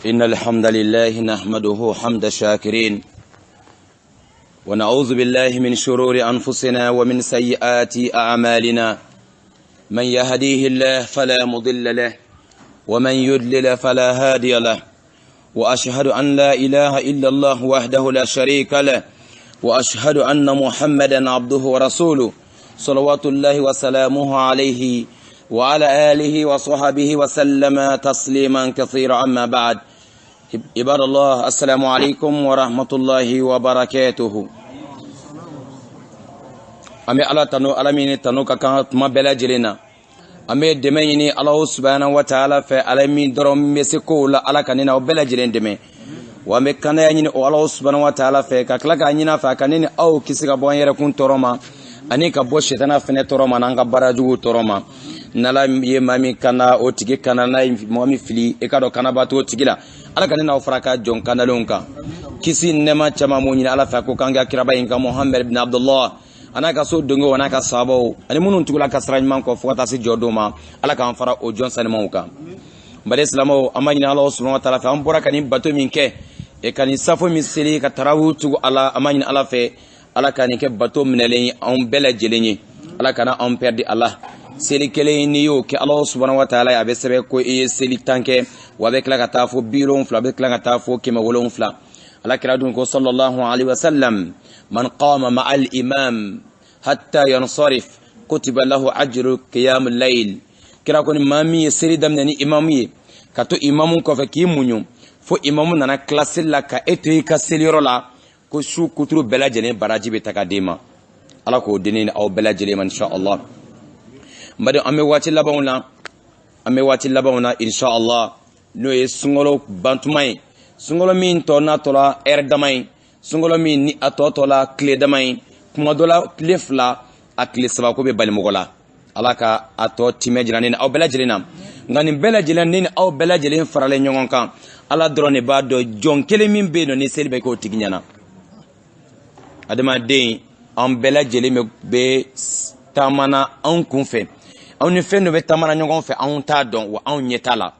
إن الحمد لله نحمده حمد الشاكرين ونعوذ بالله من شرور أنفسنا ومن سيئات أعمالنا من يهديه الله فلا مضل له ومن يضلل فلا هادي له وأشهد أن لا إله إلا الله وحده لا شريك له وأشهد أن محمدا عبده ورسوله صلوات الله وسلامه عليه وعلى آله وصحبه وسلم تسليما كثيرا أما بعد عباد الله السلام عليكم ورحمة الله وبركاته أمي الله تنو ألمين تنو ككانت ما بلا جلنا أمي دميني الله سبحانه وتعالى فألمين درم مسكو لا على كننا وبلا جلن دمي وأمي كان يعني الله سبحانه وتعالى فكلك عنينا فكنني أو كسر بوان يركون تروما أني كبوش تنا فني تروما نانغ براجو تروما nala ye mami kana o tigi kana na mami fili e ka do kana ba to tigi la ala kana na ofraka jon kana lonka kisi nema chama mo nyina ala fa ko kanga kiraba inka Muhammad ibn Abdullah anaka so dongo wanaka sabo ani munun tugula kasran man ko fota si jodoma ala kan fara o jon sanema uka mbade islamo amanyina Allah subhanahu wa ta'ala fa ambora kani bato minke e kani safo misiri ka tarawu tugu ala amanyina ala fe ala kani ke bato minelen on bela jelenye ala kana on perdi Allah seli kele ni yo ke Allah subhanahu wa ta'ala ya besebe ko e seli tanke wa be kala kata fo bilon fla be kala kata fo kema wolon fla ala kira dun ko sallallahu alaihi wasallam man qama ma'al imam hatta yansarif kutiba lahu ajru qiyam al-layl kira ko ni mami seli damne ni imamiye kato imamu ko fe ki munyu fo imamu nana classe la ka eto ka seli rola ko su kuturu belajene baraji be takadema ala ko denene aw belajele man insha Allah mbade ame wati labawna insha Allah no ye sungolo bantumay sungolo min to na tola damay sungolo min ni atotola clé damay kuma dola clé fla akle saba ko be bali mogola alaka ato time jirane aw bela jirena ngani bela jirane aw bela jirene farale nyongon kan ala drone ba do jonkele min be no ni selbe ko tiginyana adama de am bela jirene be tamana an kunfe on ne fait no be tamana nyongon fe an ta don wa an nyetala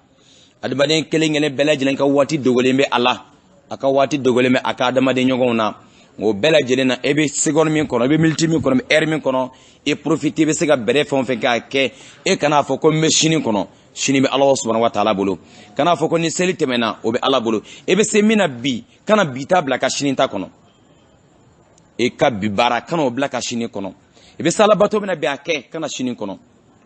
adamaden kelengene bela jilen ka wati dogole me Allah aka wati dogole me aka adamaden nyongon na o bela jilen na ebe segon min kono ebe multi min kono er min kono e profiter be sega bere fon fe ka ke e kana fo ko machine kono shini be Allah subhanahu wa ta'ala bolo kana fo ko ni seli temena o be Allah bolo ebe se mina bi kana bita bla ka shini ta kono e ka bi bara kana o bla ka shini kono ebe sala bato bena bi ake kana shini kono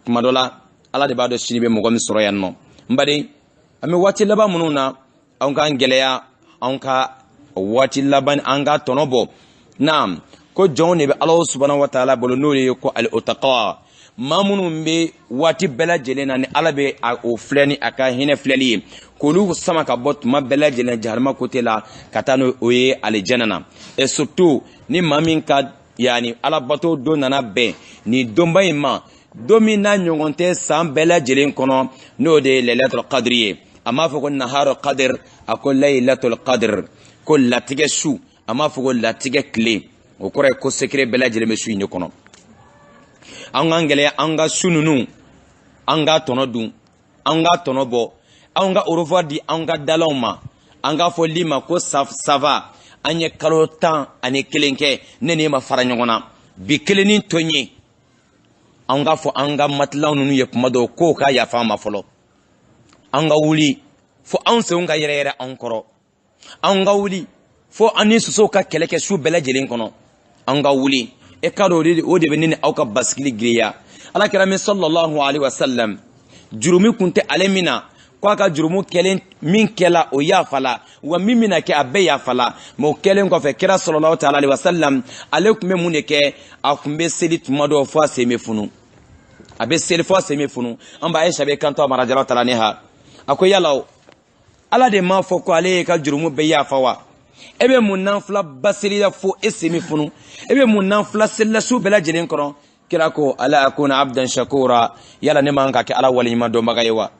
kuma dola ala de bado shini be mo gomi soro yanno mbade ame wati laba mununa anka ngeleya anka wati laban anga tonobo nam ko jone be Allah subhanahu wa ta'ala bolo nuri ko al utaqa mamunun be wati bela jelena ni ala be o fleni aka hine fleli ko lu sama ka bot ma bela jelena jarma ko tela katano oye al janana et surtout ni mamin ka yani ala bato do nana be ni domba ima domina nyongonte san bela jelen kono no de lailatul qadriye amma fa kun nahar qadr akol lailatul qadr kol latige shu amma fa kol latige clé o kore ko secret bela jelen me shu ni kono anga ngele anga sununu anga tonodu anga tonobo anga orofadi anga daloma anga fo lima ko sava anye kalotan ane kelenke nene ma fara nyongona bi kelenin tonye anga fo anga matlaw nunu ye kuma do ko ka ya fama folo anga wuli fo an se unga yere ankoro anga wuli fo ani suso ka keleke su bela jelen kono anga wuli e kado o de benini auka baskili griya ala kirami sallallahu alaihi wasallam jurumi kunte alemina kwa ka jurumu kelen min kela o ya fala wa mimina ke abe ya fala mo kelen ko fe kira sallallahu ta'ala alaihi wasallam alaikum muneke akumbe seli tumado fo aseme funu abe seli fo aseme funu amba Aisha be kanto marajala ta'ala neha akoya law ala de ma fo ko ale ka jurumu be ya fawa ebe munnan fla basiri da fo eseme funu ebe munnan fla sella su bela jelen kono kira ko ala akuna abdan shakura yala ne man ka ke ala wali ma do magayewa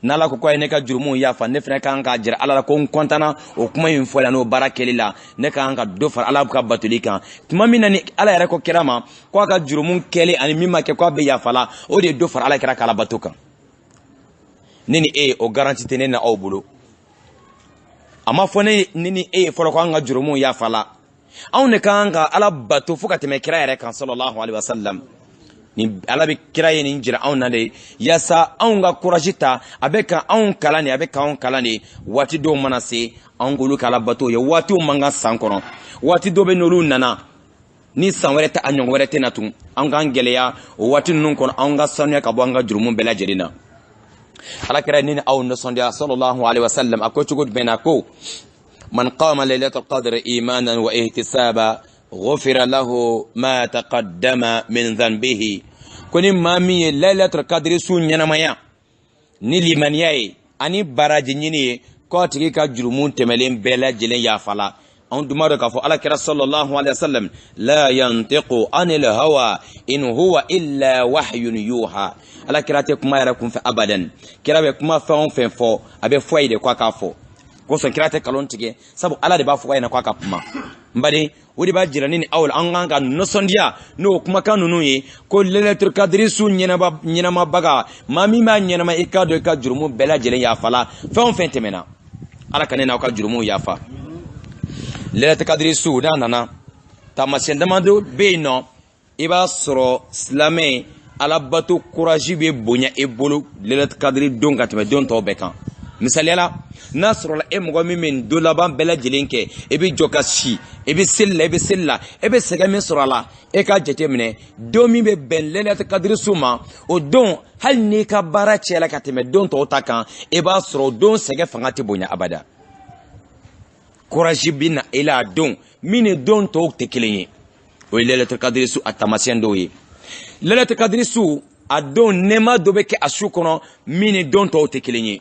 nala ko ko ne ka jurumu ya fa ne fene kan ka jira ala ko kontana o kuma yin fola no barakeli la ne kan ka do far ala ka batulika tuma minani ala yare ko kirama ko ka jurumu kele ani mimma ke ko be ya fala o de do far ala kira kala batuka nini o garanti tenena o bulo ama fɔ ne ni e fɔlɔ ko an ka jurumu yafa la anw ne kan ka ala bato fo ka tɛmɛ kira yɛrɛ kan sallallahu alaihi wasallam ni ala bi kira ye nin jira anw na de yasa anw ka courage ta a bɛ ka anw kalan de a bɛ ka anw kalan de waati dɔw mana se anw k'olu kɛ ala bato ye waatiw man kan san kɔnɔ waati dɔw bɛ n'olu nana ni san wɛrɛ tɛ a ɲɔgɔn wɛrɛ tɛ na tun an k'an gɛlɛya o waati ninnu kɔnɔ an ka sanuya ka bɔ an ka jurumu bɛɛ lajɛlen na ala kira ni aw nisɔndiya sallallahu alaihi wasallam a ko cogo jumɛn na ko man qama laylatul qadr imanan wa ihtisaba ghufira lahu ma taqaddama min dhanbihi ko ni maa min ye laylatul qadr su ɲɛnamaya ni limaniya ye ani baraji ɲini ye k'a tigi ka jurumu tɛmɛlen bɛɛ lajɛlen yafala an duma dɔ k'a fɔ ala kira sallallahu alaihi wasallam la yantiqu anil hawa in huwa illa wahyun yuha ala kira tɛ kuma yɛrɛ kunfɛ abadan kira bɛ kuma fɛn o fɛn fɔ a bɛ fɔ a ye de k'a k'a fɔ kosɔn kira tɛ kalon tigɛ sabu ala de b'a fɔ a ɲɛna k'a ka kuma n bari o de b'a jira ni aw la an kan ka nisɔndiya n'o kumakan ninnu ye ko lailatul qadri su ɲɛnamabaga maa min b'a ɲɛnama i k'a dɔn i ka jurumu bɛɛ lajɛlen yafala fɛn o fɛn tɛmɛna ala ka ne n'aw ka jurumu yafa lailatul qadri su n'a nana taamasiyɛn damadɔ bɛ yen nɔ i b'a sɔrɔ silamɛ ala bato courage bɛ bonya e bolo lailatul qadri don ka tɛmɛ don tɔw bɛɛ kan misaliyala n'a sɔrɔla e mɔgɔ min bɛ don laban bɛɛ lajɛlen kɛ e bɛ jɔ ka si e bɛ seli la e bɛ sɛgɛn min sɔrɔ a la e k'a jateminɛ don min bɛ bɛn lailatul qadri su ma o don hali n'i ka baara cɛla ka tɛmɛ don tɔw ta kan e b'a sɔrɔ o don sɛgɛn fanga tɛ bonya abada courage bɛ na e la a don min ni don tɔw tɛ kelen ye o ye lailatul qadri su a taamasiyɛn dɔw ye lailatul qadri su a don nɛɛma dɔ bɛ kɛ a su kɔnɔ min ni don tɔw tɛ kelen ye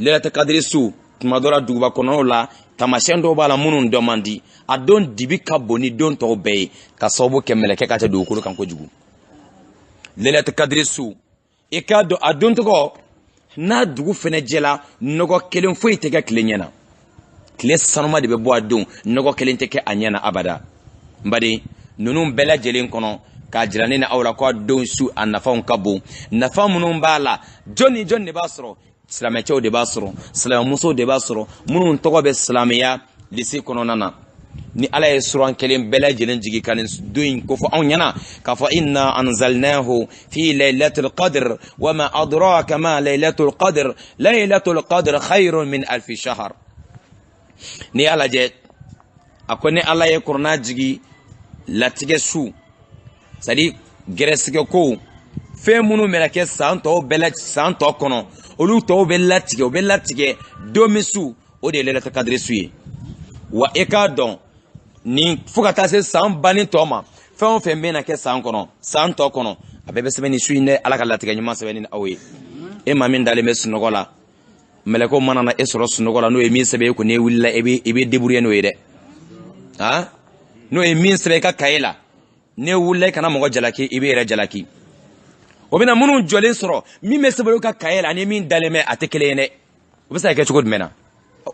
lailatul qadri su tuma dɔ la duguba kɔnɔnaw la taamasiyɛn dɔw b'a la minnu dɔn man di a don dibi ka bon ni don tɔw bɛɛ ye ka sababu kɛ mɛlɛkɛ ka tɛ dugukolo kan kojugu lailatul qadri su i k'a dɔn a don tɔgɔ n'a dugu fɛnɛ jɛla nɔgɔ kelen foyi tɛ kɛ tile ɲɛna tile sanuma de bɛ bɔ a don nɔgɔ kelen tɛ kɛ a ɲɛna abada n bari ninnu bɛɛ lajɛlen kɔnɔ k'a jira ne ni aw la ko a don su a nafanw ka bon nafa minnu b'a la jɔn ni jɔn de b'a sɔrɔ silamɛcɛw de b'a sɔrɔ silamɛmusow de b'a sɔrɔ minnu tɔgɔ bɛ silamɛya lise kɔnɔna na ni ala ye suran kelen bɛɛ lajɛlen jigi ka nin don in kofɔ anw ɲɛna k'a fɔ inna anzalnahu fi laylatul qadr wa ma adraka ma laylatul qadr khayrun min alfi shahr ni ala lajɛ a ko ni ala ye kurana jigi latigɛ su c'est à dire gɛrɛsigɛ ko fɛn minnu bɛna kɛ san tɔw kɔnɔ olu tɔw bɛ latigɛ don min su o de ye lailatul qadri su ye wa e k'a dɔn ni fo ka taa se san banni tɔ ma fɛn o fɛn bɛ na kɛ san tɔ kɔnɔ a bɛɛ bɛ sɛbɛn ni su in dɛ ala ka latigɛ ɲuman sɛbɛn ni aw ye e maa min dalen bɛ sunɔgɔ la mɛlɛkɛw mana na e sɔrɔ sunɔgɔ la n'o ye min sɛbɛn e kun n'e wulila e bɛ débrouiller n'o ye dɛ n'o ye min sɛbɛn e ka cahier la n'e wulila e kana mɔgɔ jalaki i bɛ yɛrɛ jalaki o bɛna minnu jɔlen sɔrɔ min bɛ sɛbɛn ka cahier la ani min dalen bɛ a tɛ kelen ye dɛ o bɛ se ka kɛ cogo jumɛn na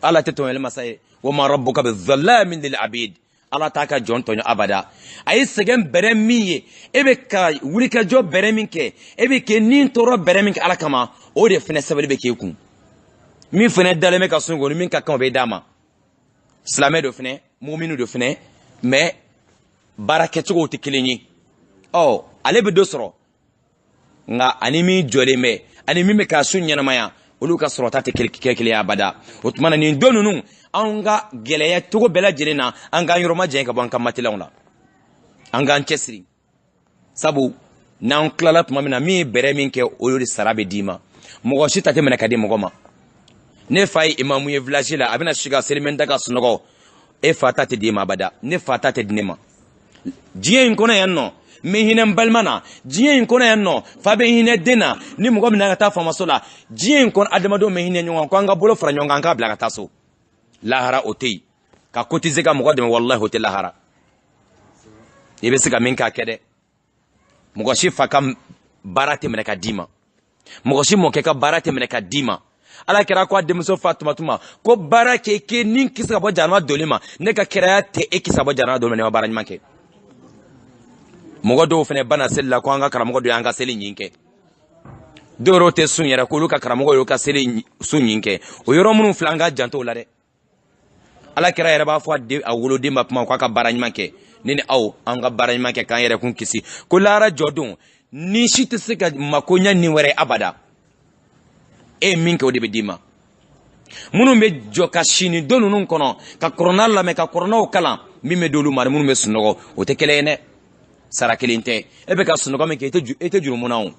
ala tɛ tɔɲɔli masa ye wa ma rabbuka bizallamin lil abid ala t'a ka jɔn tɔɲɔ abada a ye sɛgɛn bɛrɛ min ye e bɛ ka wulikajɔ bɛrɛ min kɛ e bɛ kɛ nin tɔɔrɔ bɛrɛ min kɛ ala kama o de fɛnɛ sɛbɛnni bɛ k'e kun min fɛnɛ dalen bɛ ka sunɔgɔ ni min ka kan o bɛ d'a ma silamɛ dɔ fɛnɛ muminu dɔ fɛnɛ mais baara kɛcogow tɛ kelen ye ale bɛ dɔ sɔrɔ nka ani min jɔlen bɛ ani min bɛ k'a su ɲɛnamaya olu ka sɔrɔta tɛ kɛ kelen ye abada o tuma na nin don ninnu an ka gɛlɛya cogo bɛɛ lajɛlen na an k'an yɔrɔ majanya ka bɔ an ka matelanw la an k'an cɛsiri sabu n'an tilala tuma min na min ye bɛrɛ min kɛ o de sara bɛ d'i ma mɔgɔ si ta tɛ minɛ ka di mɔgɔ ma ne fa ye imamu ye village la a bɛna si ka selimɛn da ka sunɔgɔ e fa ta tɛ di ma abada ne fa ta tɛ di ne ma diɲɛ in kɔnɔ yan nɔ n bɛ hinɛ n balima na diɲɛ in kɔnɔ yan nɔ fa bɛ hinɛ den na ni mɔgɔ min na ka taa faamaso la diɲɛ in kɔnɔ adamadenw bɛ hinɛ ɲɔgɔn kan ko an ka bolo fara ɲɔgɔn kan an k'a bila ka taa so lahara o tɛ yen ka cotiser ka mɔgɔ dɛmɛ walahi o tɛ lahara i bɛ se ka min k'a kɛ dɛ mɔgɔ si fa ka baara tɛ minɛ ka d'i ma mɔgɔ si mɔkɛ ka baara tɛ minɛ ka d'i ma ala kɛra ko a denmuso fa tuma tuma ko baara kɛ ni kisi ka bɔ jahanama doli ma ne ka kɛrɛya tɛ e kisi ka bɔ jahanama doli ma ne ma baara ɲuman kɛ mɔgɔ dɔw fɛnɛ bana seli la ko an ka karamɔgɔ dɔ y'an ka seli ɲin kɛ dɔw yɛrɛ tɛ sun yɛrɛ k'olu ka karamɔgɔ y'u ka seli sun ɲin kɛ o yɔrɔ minnu filɛ an ka janto o la dɛ ala kira yɛrɛ b'a fɔ a woloden ba kuma k'a ka baara ɲuman kɛ ne ni aw an ka baara ɲuman kɛ k'an yɛrɛ kun kisi ko lahara jɔdon ni si tɛ se ka makoɲɛ ni wɛrɛ abada e ye min kɛ o de bɛ d'i ma minnu bɛ jɔ ka sini don ninnu kɔnɔ ka kɔrɔna lamɛn ka kɔrɔnaw kalan min bɛ d'olu ma minnu bɛ sunɔgɔ o tɛ kelen ye dɛ sara kelen tɛ e bɛ ka sunɔgɔ min kɛ e tɛ juru mun na o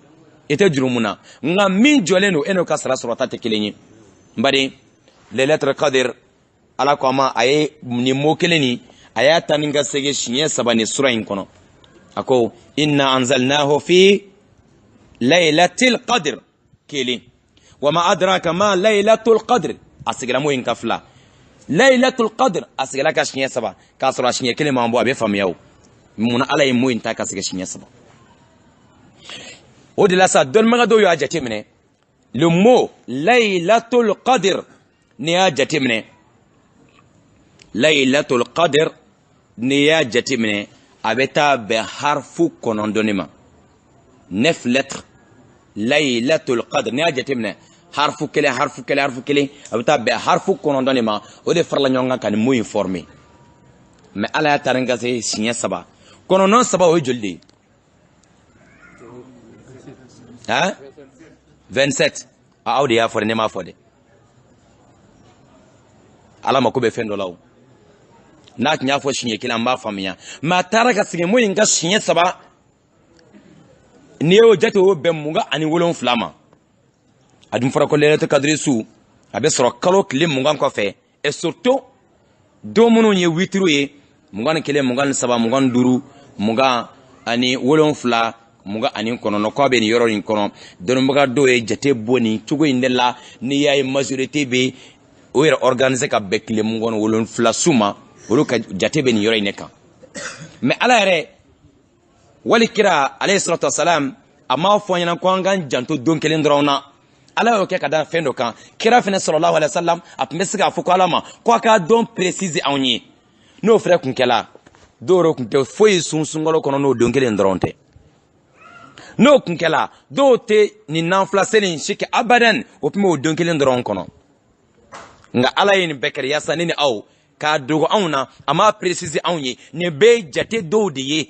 e tɛ juru mun na nka min jɔlen don e n'o ka sara sɔrɔta tɛ kelen ye n baden lailatul qadr ala ko a ma a ye nin mot kelen nin a y'a ta ni ka segin siɲɛ 3 nin sura in kɔnɔ a ko inna anzalnahu fi lailatul qadr kelen wa ma adraka ma lailatul qadr a sigila mo in ka fila lailatul qadr a sigila ka siɲɛ 3 k'a sɔrɔ a siɲɛ kelen man bɔ a bɛ faamuya o mun ala ye mo in ta ka segin siɲɛ 3 o de la sa dɔnnibaga dɔw y'a jate minɛ le mot lailatul qadr ni y'a jate minɛ lailatul qadr ni y'a jate minɛ a bɛ taa bɛn harfu 9 de ma 9 lettres lailatul qadr ni y'a jate minɛ harfu kelen a bɛ taa bɛn harfu 9 de ma o de farala ɲɔgɔn kan ka nin mot in former mais ala y'a taara ka se siɲɛ 3 9 3 o ye joli de ye 27 aw de y'a fɔ ne m'a fɔ dɛ ala mako bɛ fɛn dɔ la o n'a tun y'a fɔ siɲɛ kelen an b'a faamuya mais a taara ka segin mo in ka siɲɛ 3 n'i y'o jate o bɛn 27 ma a dun fɔra ko lailatul qadr su a bɛ sɔrɔ kalo tile 20 kɔfɛ et surtout don minnu ye witiri ye 21 23 25 20 ani 7 20 ani 9 k'a bɛ nin yɔrɔ in kɔnɔ dɔnnibaga dɔw ye jate bɔ nin cogo in de la n'i y'a ye majorité bɛ o yɛrɛ organiser ka bɛn tile 27 su ma olu ka jate bɛ nin yɔrɔ in de kan mais ala yɛrɛ wali kira alayhi salatu wasalam a m'a fɔ ɲɛna ko an k'an janto don kelen dɔrɔn na ala y'o kɛ ka da fɛn dɔ kan kira fana sallallahu alaihi wasallam a tun bɛ se k'a fɔ ko ala ma ko a k'a dɔn préciser anw ye n'o fɛnɛ kun kɛla dɔw yɛrɛ kun tɛ foyi sunkalo kɔnɔ n'o don kelen dɔrɔn tɛ n'o kun kɛla dɔw tɛ nin nanfila seli in si kɛ abadan o tun bɛ o don kelen dɔrɔn kɔnɔ nka ala ye nin bɛɛ kɛ yaasa ne ni aw k'a dogo anw na a m'a préciser anw ye nin bɛɛ jate dɔw de ye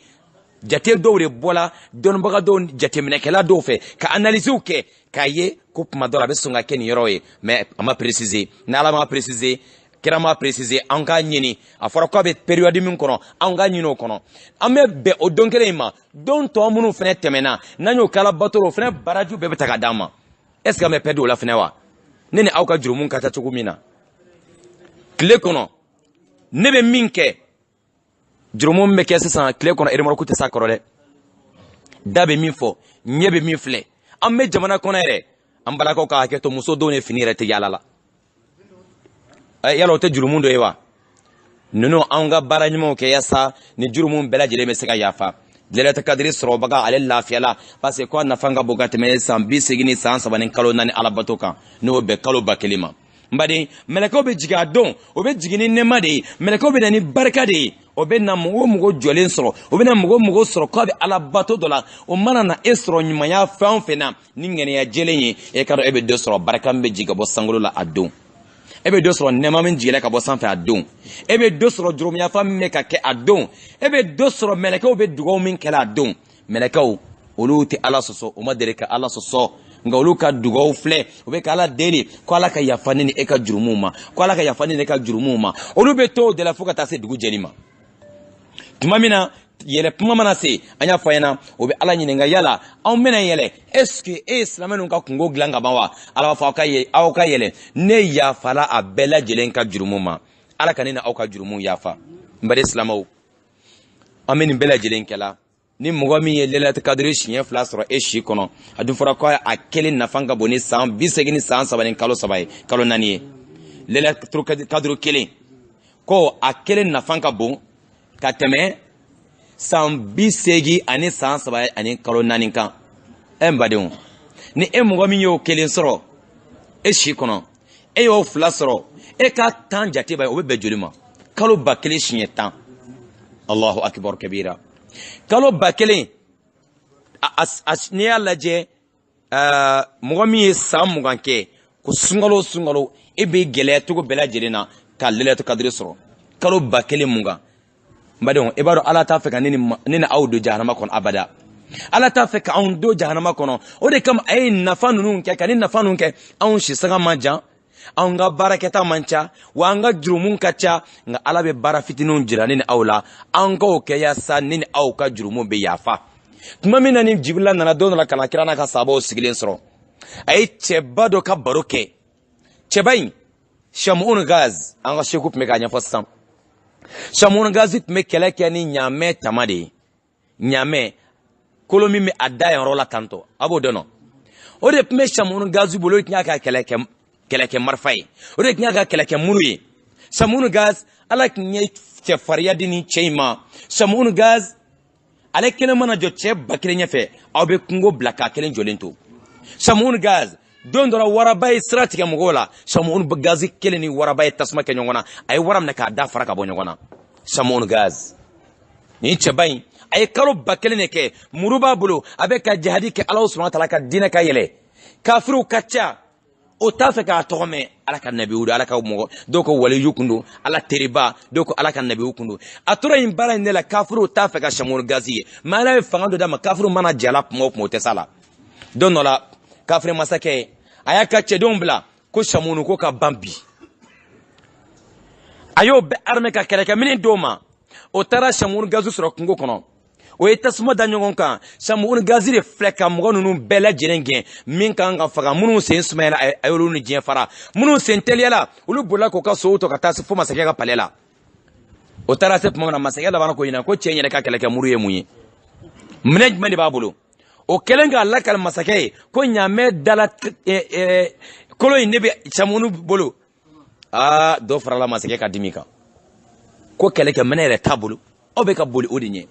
jate dɔw de bɔla dɔnnibaga dɔw jateminɛkɛla dɔw fɛ ka analysew kɛ k'a ye ko tuma dɔ la a bɛ sɔn ka kɛ nin yɔrɔ ye mais a ma préciser ni ala ma préciser kira ma préciser an k'a ɲini a fɔra k'a bɛ période min kɔnɔ an k'a ɲini o kɔnɔ an bɛ bɛn o don kelen in ma don tɔ minnu fana tɛmɛna n'an y'o kala bato o fana baraju bɛɛ bɛ ta ka d'an ma est ce que an bɛ perdre o la fana wa ne ni aw ka jurumu ka ca cogo min na tile kɔnɔ ne bɛ min kɛ jurumu min bɛ kɛ sisan tile kɔnɔ eremɔrɔku tɛ s'a kɔrɔ dɛ da bɛ min fɔ ɲɛ bɛ min filɛ an bɛ jamana kɔnɔ yɛrɛ an balakaw ka hakɛ to muso dɔw ni fini yɛrɛ tɛ yaala la yala o tɛ jurumu dɔ ye wa ninnu an ka baara ɲumanw kɛ yaasa ni jurumu bɛɛ lajɛlen bɛ se ka yafa lailatul qadr sɔrɔbaga ale lafiyala parce que ko a nafa ka bon ka tɛmɛ san 80 ni san 3 ni kalo 4 alabato kan n'o bɛ kalo 1000 ma n baden mɛlɛkɛw bɛ jigin a don o bɛ jigin ni nɛɛma de ye mɛlɛkɛw bɛ na ni barika de ye o bɛ na mɔgɔ o mɔgɔ jɔlen sɔrɔ o bɛ na mɔgɔ o mɔgɔ sɔrɔ k'a bɛ alabato dɔ la o mana na e sɔrɔ ɲumanya fɛn o fɛn na ni ŋaniya jɛlen ye e ka dɔn e bɛ dɔ sɔrɔ barika min bɛ jigin ka bɔ sankolo la a don e bɛ dɔ sɔrɔ nɛɛma min jigila ka bɔ sanfɛ a don e bɛ dɔ sɔrɔ jurumiyafa min bɛ ka kɛ a don e bɛ dɔ sɔrɔ mɛlɛkɛw bɛ dugawu min kɛla a don mɛlɛkɛw olu tɛ ala sɔsɔ o ma deli ka ala sɔsɔ nka olu ka dugawu filɛ u bɛ ka ala deli ko ala ka yafa ni e ka jurumuw ma ko ala ka yafa ni e ka jurumuw ma olu bɛ to o de la fo ka taa se dugu jɛli ma tuma min na yɛlɛ kuma mana se an y'a fɔ a ɲɛna o bɛ ala ɲininka yala anw bɛna yɛlɛ est ce que e ye silamɛ ninnu ka kungo dilan ka ban wa ala b'a fɔ aw ka yɛlɛ ne yafala a bɛɛ lajɛlen ka jurumuw ma ala ka ne ni aw ka jurumuw yafa n bari silamɛw an bɛ nin bɛɛ lajɛlen kɛla ni mɔgɔ min ye lailatul qadr siɲɛ 2 sɔrɔ e si kɔnɔ a dun fɔra ko a kelen nafa ka bon ni san 80 ni san 3 ni kalo 3 ye kalo 4 ye lailatul qadr kelen ko a kelen nafa ka bon ka tɛmɛ san 80 ani san 3 ani kalo 4 kan n badenw ni e mɔgɔ min y'o kelen sɔrɔ e si kɔnɔ e y'o 2 sɔrɔ e ka 10 jate ba o bɛ bɛn joli ma kalo 1000 siɲɛ 10 Allahu akbar kabira kalo 1000 n'i y'a lajɛ mɔgɔ min ye san 20 kɛ ko sunkalo e bɛ gɛlɛya cogo bɛɛ lajɛlen na ka lailatul qadri sɔrɔ kalo 1000 mun kan n badenw i b'a dɔn ala t'a fɛ ka ne ni aw don jahanama kɔnɔ abada ala t'a fɛ ka anw don jahanama kɔnɔ o de kama a ye nafa ninnu kɛ ka ni nafa ninnu kɛ anw sisaga man jan anw ka baarakɛta man ca wa an ka jurumu ka ca nka ala bɛ baara fitininw jira ne ni aw la an k'o kɛ yaasa ne ni aw ka jurumu bɛ yafa tuma min na ni jibirila nana don dɔ la ka na kira n'a ka sahabaw sigilen sɔrɔ a ye cɛba dɔ ka baro kɛ cɛba in Shamun Gaz an ka seku tun bɛ k'a ɲɛfɔ sisan Shamun Gaz tun bɛ kɛlɛ kɛ ni ɲaamɛ tama de ye ɲaamɛ kolo min bɛ a da yɔrɔ la tantɔ a b'o dɔn o de tun bɛ Shamun Gaz bolo o tun y'a ka kɛlɛkɛ marifa ye o de tun y'a ka kɛlɛkɛ muru ye Shamun Gaz ala tun ye cɛfarinya di ni cɛ in ma Shamun Gaz ale kelen mana jɔ cɛ 1000 ɲɛfɛ aw bɛ kungo bila k'a kelen jɔlen to Shamun Gaz don dɔ la waraba ye sira tigɛ mɔgɔw la Shamun Gaz kelen ni waraba ye tasuma kɛ ɲɔgɔn na a ye wara minɛ k'a da fara ka bɔ ɲɔgɔn na Shamun Gaz ni cɛba in a ye kalo 1000 de kɛ muru b'a bolo a bɛ ka jihadi kɛ Alahu subhanahu wa ta'ala ka diinɛ ka yɛlɛ kafiriw ka ca o t'a fɛ k'a tɔgɔ mɛn ala ka nabiw ala ka mɔgɔ dɔw ko waliyu kun don ala teriba dɔw ko ala ka nabiw kun don a tora yin baara in de la kafiriw t'a fɛ ka Shamun Gaz ye mais ala ye fanga dɔ d'a ma kafiriw mana jala kuma o kuma o tɛ s'a la don dɔ la kafiri masakɛ a y'a ka cɛdenw bila ko Shamun ko ka ban bi a y'o bɛɛ armé ka kɛlɛkɛminɛ d'o ma o taara Shamun Gaz sɔrɔ kungo kɔnɔ o ye tasuma da ɲɔgɔn kan Shamun Gaz de filɛ ka mɔgɔ ninnu bɛɛ lajɛlen gɛn min kan ka faga minnu sen sumayala a y'olu ni diɲɛ fara minnu sen teliyala olu bolila k'u ka sow to ka taa se fo masakɛ ka palais la o taara se tuma min na masakɛ labanna ko ɲinan ko cɛ in yɛrɛ ka kɛlɛkɛ muru ye mun ye minɛ jumɛn de b'a bolo o kɛlen k'a lakali masakɛ ye ko ɲaamɛ dala kolo in ne bɛ Shamun bolo dɔ farala masakɛ ka dimi kan ko kɛlɛkɛ minɛ yɛrɛ t'a bolo aw bɛ ka boli o de ɲɛ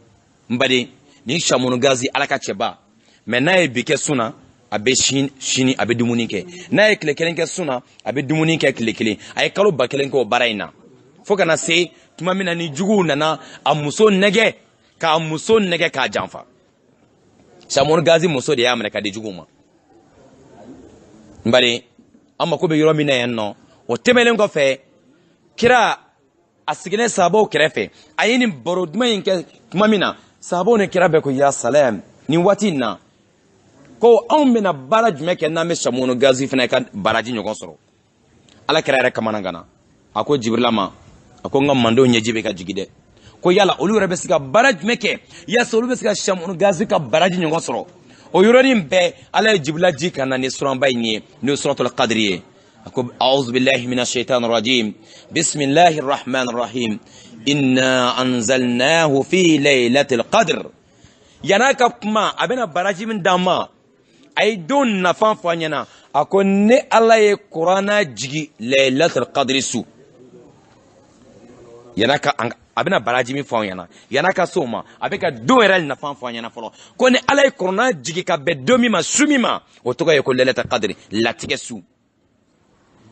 n baden ni Shamun Gaz ala ka cɛba mais n'a ye bi kɛ sun na a bɛ sini a bɛ dumuni kɛ n'a ye tile kelen kɛ sun na a bɛ dumuni kɛ tile kelen a ye kalo 1000 kɛ o baara in na fo kana se tuma min na ni juguw nana a muso nɛgɛ k'a janfa Shamun Gaz muso de y'a minɛ ka di juguw ma n baden an mako bɛ yɔrɔ min na yan nɔ o tɛmɛnen kɔfɛ kira a sigilen sahabaw kɛrɛfɛ a ye nin baro duman in kɛ tuma min na sahabaw ni kira bɛɛ ko ya salam nin waati in na ko anw bɛna baara jumɛn kɛ n'an bɛ Shamun Gaz fana ka baraji ɲɔgɔn sɔrɔ ala kira yɛrɛ kamanaganna a ko Jibrila ma a ko n ka mandenw ɲɛji bɛ ka jigin dɛ ko yala olu yɛrɛ bɛ se ka baara jumɛn kɛ yaasa olu bɛ se ka Shamun Gaz ka baraji ɲɔgɔn sɔrɔ o yɔrɔnin bɛɛ ala ye Jibrila ji ka na ni suranba in ye n'o ye suratul qadri ye أعوذ بالله من الشيطان الرجيم بسم الله الرحمن الرحيم إنا أنزلناه في ليلة القدر يناك كما أبنا براجي من داما أي دون نفان فانينا أكون ني الله يقرانا جي ليلة القدر سو يناك abena baraji mi fɔ ɲɛna yanaka so ma a bɛ ka don yɛrɛ nafa fɔ ɲɛna fɔlɔ ko ni ala ye kɔrɔna jigi ka bɛn don min ma su min ma o tɔgɔ ye ko lailatul qadr latigɛ su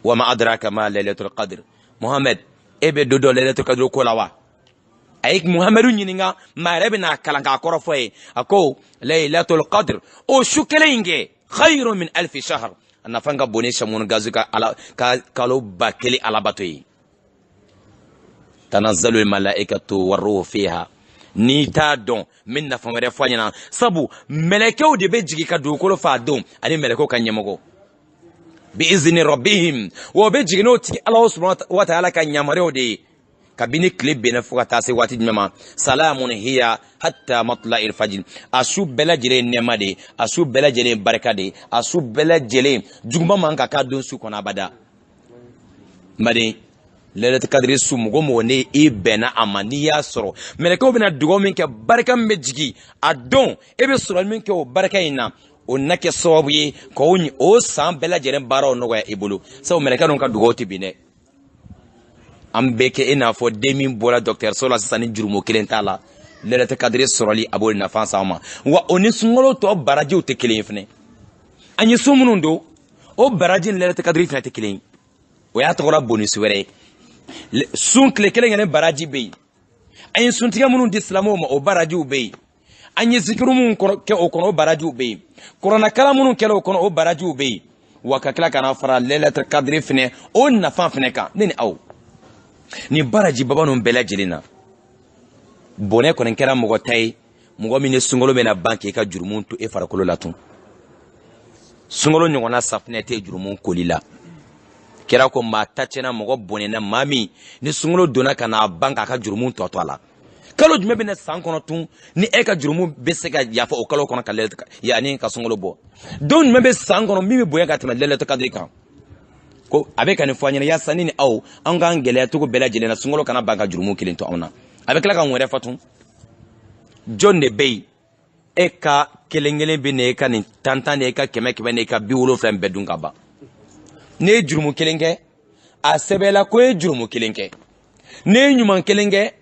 wa ma adraka ma lailatul qadr Muhammad e bɛ don dɔ lailatul qadr ko la wa a ye Muhammadu ɲininka maa yɛrɛ bɛna kalan k'a kɔrɔ fɔ ye a ko lailatul qadr o su kelen in kɛ khayrun min alfi shahr a nafa ka bon ni Shamun Gaz ka kalo 1000 alabato ye tanazzalu al-malaikatu war-ruhu fiha ni t'a dɔn min nafa wɛrɛ fɔ ɲɛna sabu mɛlɛkɛw de bɛ jigin ka dugukolo fa don ani mɛlɛkɛw ka ɲɛmɔgɔ bi izni rabbihim wa bɛ jigin n'o tigi Alahu subhanahu wa ta'ala ka yamaruyaw de ye kabini tile bɛnna fo ka taa se waati jumɛn ma salamun hiya hatta matla'il fajr a su bɛɛ lajɛlen nɛɛma de a su bɛɛ lajɛlen barika de a su bɛɛ lajɛlen juguman man ka k'a don su kɔnɔ abada madi lailatul qadri su mɔgɔ mɔgɔ ne i bɛnna a ma n'i y'a sɔrɔ mɛlɛkɛw bɛna dugawu min kɛ barika min bɛ jigin a don e bɛ sɔrɔli min kɛ o barika in na o na kɛ sababu ye k'o san bɛɛ lajɛlen baaraw nɔgɔya i bolo sabu mɛlɛkɛ ninnu ka dugawu tɛ bin dɛ an bɛɛ kɛ i n'a fɔ den min bɔra dɔgɔtɔrɔso la sisan ni jurumu kelen t'a la lailatul qadri sɔrɔli a b'o nafa s'an ma wa o ni sunkalo tɔ barajiw tɛ kelen ye fɛnɛ an ye sun minnu don o baraji ni lailatul qadri fɛnɛ tɛ kelen ye o y'a tɔgɔla bonus wɛrɛ ye sun tile kelen kɛ ni baraji bɛ yen an ye suntigɛ minnu di silamɛw ma o barajiw bɛ yen an ye zikiru minnu kɛ o kɔnɔ o barajiw bɛ yen kuranakala minnu kɛra o kɔnɔ o barajiw bɛ yen wa ka tila ka na fara lailatul qadri fɛnɛ o nafa fɛnɛ kan ne ni aw ni baraji baba no bela jelina bonne ko kɛra mɔgɔ tay mɔgɔ min sungolo bena banki ka jurumun to e farakolo latun sungolo ɲɔgɔnna safinɛ tɛ jurumun kolila kɛra ko ma tacena mɔgɔ bonena mami ni sungolo donna kana banka ka jurumun tɔtɔ ala kalo jumɛn bena san kɔnɔ tun ni e ka jurumun bɛ se ka yafa o kalo kɔnɔ ka yani ka sungolo bɔ don jumɛn bɛ san kɔnɔ min bɛ bonya ka tɛmɛ lɛlɛtɔ kadiri kan ko a bɛ ka nin fɔ an ɲɛna yasa ni aw an k'an gɛlɛya cogo bɛɛ lajɛlen na sungolo kana ban ka jurumun kelen to anw na a bɛ tila ka wɛrɛ fɔ tun jɔn de bɛ yen e ka kelen kelen bɛ ne ka nin tantan ne ka kɛmɛ kɛmɛ ne ka 70 bɛɛ dun ka ban ne ye jurumun kelen kɛ a sɛbɛla ko e jurumun kelen kɛ ne ye ɲuman kelen kɛ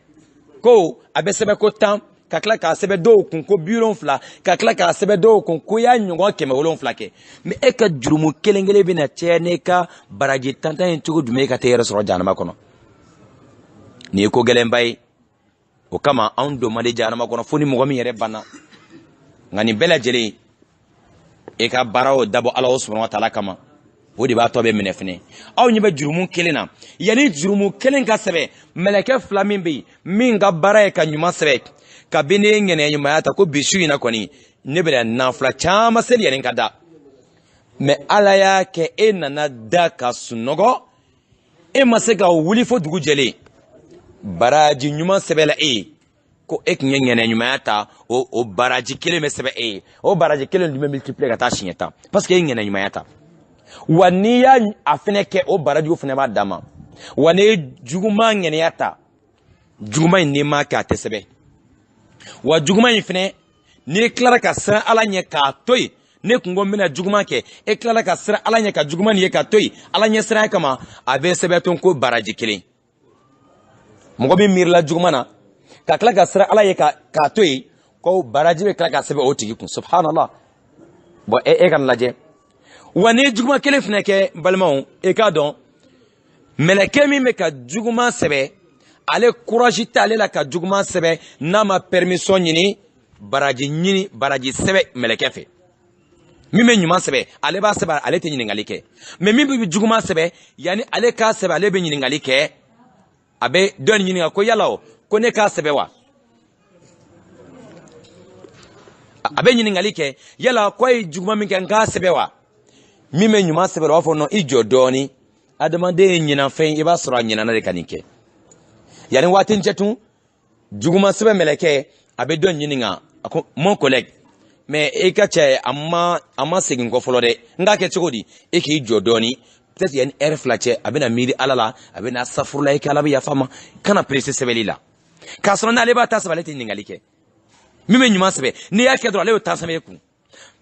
ko a bɛ sɛbɛ ko 10 ka tila k'a sɛbɛ dɔw kun ko 70 ka tila k'a sɛbɛ dɔw kun ko y'a ɲɔgɔn 700 kɛ mais e ka jurumun kelen kelen bɛ na caya ne ka baraji tantan ye cogo jumɛn e ka taa yɛrɛ sɔrɔ jahanama kɔnɔ nin ye ko gɛlɛnba ye o kama anw don man di jahanama kɔnɔ fo ni mɔgɔ min yɛrɛ banna nka nin bɛɛ lajɛlen e ka baaraw dabɔ Ala subhanahu wa ta'ala kama o de b'a tɔ bɛ minɛ fɛnɛ aw ɲɛ bɛ jurumun kelen na yanni jurumun kelen ka sɛbɛ mɛlɛkɛ 2 min bɛ yen min ka baara ye ka ɲuman sɛbɛ kabini e ŋɛnɛ ɲumanya ta ko bi su in na kɔni ne bɛna nafila caman seli yanni ka da mais Ala y'a kɛ e nana da ka sunɔgɔ e ma se ka wuli fo dugu jɛlen baraji ɲuman sɛbɛla e ye ko e tun ye ŋɛnɛ ɲumanya ta o baraji kelen bɛ sɛbɛ e ye o baraji kelen dun bɛ multiplier ka taa siɲɛ 10 parce que e ŋɛnɛ ɲumanya ta wa n'i y'a a fɛnɛ kɛ o barajiw fɛnɛ b'a dama wa ne juguman ŋɛnɛya ta juguman in n'i m'a kɛ a tɛ sɛbɛ wa juguman in fɛnɛ n'i tilara ka siran Ala ɲɛ k'a to yen ne kun ko n bɛna juguman kɛ e tilara ka siran Ala ɲɛ ka juguman nin ye ka to yen Ala ɲɛ siranya kama a bɛ sɛbɛ tun ko baraji kelen mɔgɔ min miirila juguman na ka tila ka siran Ala ye k'a to yen ko baraji bɛ tila ka sɛbɛ o tigi kun subhanallah bon e kana lajɛ wa ni juguman kelen fɛnɛ kɛ balimaw e k'a dɔn mɛlɛkɛ min bɛ ka juguman sɛbɛ ale courage t'ale la ka juguman sɛbɛ n'a ma permission ɲini baraji sɛbɛ mɛlɛkɛ fɛ min bɛ ɲuman sɛbɛ ale b'a sɛbɛ ale tɛ ɲininkali kɛ mais min bɛ juguman sɛbɛ yani ale k'a sɛbɛ ale bɛ ɲininkali kɛ a bɛ dɔ ɲininka ko yala o ko ne k'a sɛbɛ wa a bɛ ɲininkali kɛ yala ko a ye juguman min kɛ n k'a sɛbɛ wa min bɛ ɲuman sɛbɛ o b'a fɔ non i jɔ dɔɔni adamaden ye ɲinanfɛn i b'a sɔrɔ a ɲinana de ka nin kɛ yani waati cɛ tun juguman sɛbɛ mɛlɛkɛ a bɛ dɔ ɲininka a ko mon collègue mais e ka cɛ a ma segin kɔ fɔlɔ dɛ n k'a kɛ cogo di e k'i jɔ dɔɔni peut-être yani heure 2 cɛ a bɛna miiri Ala la a bɛna safurula e kɛ Ala bɛ yafa ma kana pressé sɛbɛli la k'a sɔrɔ n'ale b'a ta sɛbɛ ale tɛ ɲininkali kɛ min bɛ ɲuman sɛbɛ n'i y'a kɛ dɔrɔn ale y'o ta sɛbɛ e kun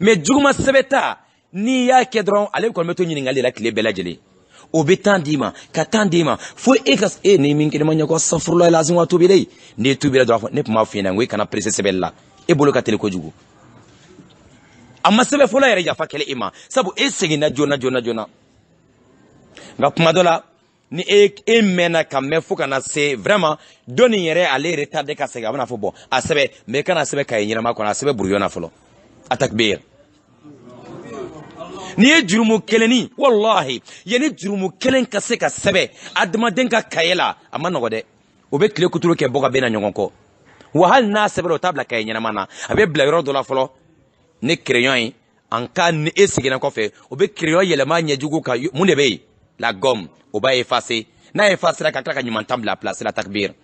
mais juguman sɛbɛ ta n'i y'a kɛ dɔrɔn ale kɔni bɛ to ɲininkali la tile bɛɛ lajɛlen o bɛ temps d'i ma ka temps d'i ma fo e ka ni min kɛnɛ ma ɲɛ ko safurula lazim wa tubi dɛ n'i tubira dɔrɔn ne tun b'a f'i ɲɛna n ko i kana pressé sɛbɛli la e bolo ka teli kojugu a ma sɛbɛ fɔlɔ yɛrɛ yafa kɛlɛ e ma sabu e seginna joona nka kuma dɔ la ni e mɛnna ka mɛn fo ka na se vraiment dɔ nin yɛrɛ ale retardé ka segin a bɛna fɔ bon a sɛbɛ mais kana sɛbɛ ka ye ɲɛnama kɔnɔ a sɛbɛ brouillon na fɔlɔ a takbir n'i ye jurumu kelenni wallahi yanni jurumu kelen ka se ka sɛbɛ adamaden ka kaye la a ma nɔgɔ dɛ o bɛ tile kuturu kɛ bɔ ka bɛn na ɲɔgɔn kɔ wa hali n'a sɛbɛra o t'a bila kaye ɲɛnama na a bɛ bila yɔrɔ dɔ la fɔlɔ ni crayon ye en cas ni e seginna kɔfɛ o bɛ crayon yɛlɛma ɲɛjugu kan mun de bɛ yen la gomme o b'a effacer n'a effacera ka tila ka ɲuman tan bila place la takbir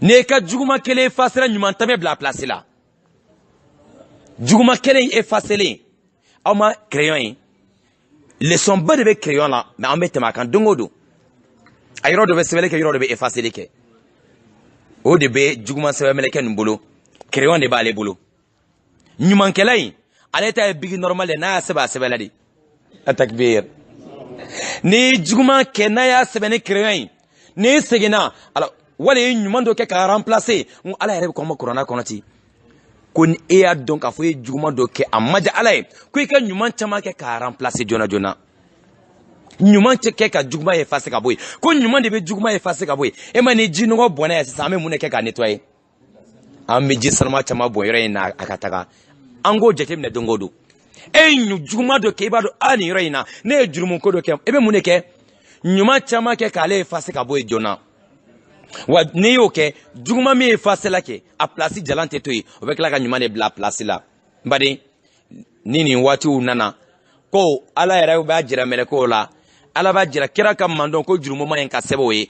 n'e ka juguman kelen effacera ɲuman tan bɛ bila place la juguman kelen effacelen aw ma crayon ye leçon ba de bɛ crayon la mais an bɛ tɛmɛ a kan don o don a yɔrɔ dɔ bɛ sɛbɛnni kɛ yɔrɔ dɔ bɛ effaceli kɛ o de bɛ juguman sɛbɛnmɛlɛkɛ nin bolo crayon de b'ale bolo ɲumankɛla in ale ta ye bigi normal de n'a y'a sɛbɛn a sɛbɛla de atakbir ni juguman kɛ n'a y'a sɛbɛn ni crayon in ni seginna ala wala ye ɲuman dɔ kɛ k'a remplacer n ala yɛrɛ bɛ kɔn ma kuranna kɔnɔ ten ko ni e y'a dɔn k'a fɔ e ye juguman dɔ kɛ a ma diya ala ye ko i ka ɲuman caman kɛ k'a remplacer joona joona ɲuman tɛ kɛ ka juguman effacer ka bɔ yen ko ɲuman de bɛ juguman effacer ka bɔ yen e ma ni ji nɔgɔ bɔnna yan sisan an bɛ mun de kɛ k'a nettoyer an bɛ ji sanuma caman bɔn yɔrɔ in na a ka taga an k'o jateminɛ don o don e ye juguman dɔ kɛ i b'a dɔn nin yɔrɔ in na ne ye jurumu ko dɔ kɛ e bɛ mun de kɛ ɲuman caman kɛ k'ale effacer ka bɔ yen joona wa n'i y'o kɛ juguman min effacer la kɛ a place jalan tɛ to yen o bɛ tila ka ɲuman de bila a place la n baden ni nin waatiw nana ko ala yɛrɛ b'a jira mɛlɛkɛw la ala b'a jira kira ka mandon ko jurumuma in ka sɛbɛn o ye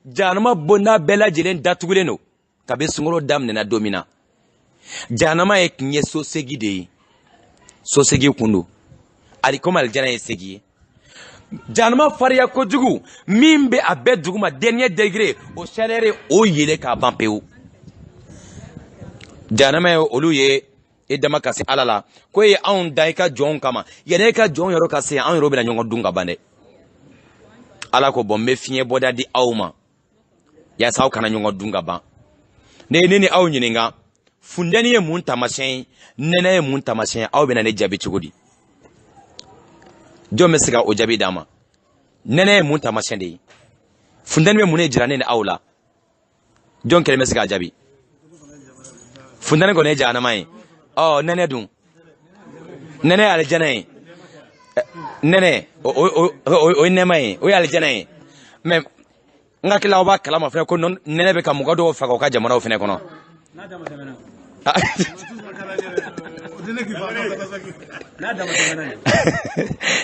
jahanama bonda bɛɛ lajɛlen datugulen don kabi sunkalo daminɛna don min na jahanama ye tun ye sosegi de ye sosegi kun don ali komi alijana ye segi ye jahanama fariya kojugu min bɛ a bɛɛ duguma dernier degré o chaleur o yele k'a ban pewu jahanama ye olu ye e dama ka se ala la ko ye anw da i ka jɔnw kama yanni e ka jɔnw yɛrɛ ka se anw yɛrɛ bɛna ɲɔgɔn dun ka ban dɛ ala ko bɔn n bɛ fiɲɛ bɔda di aw ma yaasa aw kana ɲɔgɔn dun ka ban ne ye ne ni aw ɲininka funtɛni ye mun taamasiyɛn ye nɛnɛ ye mun taamasiyɛn ye aw bɛna ne jaabi cogo di jɔn bɛ se ka o jaabi d'an ma nɛnɛ ye mun taamasiyɛn de ye funtɛni bɛ mun de jira ne ni aw la jɔn kelen bɛ se k'a jaabi funtɛni kɔni ye jahanama ye nɛnɛ dun nɛnɛ ye alijana ye nɛnɛ o ye nɛma ye o ye alijana ye mɛ n ka tila aw b'a kalama fɛnɛ ko nɛnɛ bɛ ka mɔgɔ dɔw faga u ka jamanaw fɛnɛ kɔnɔ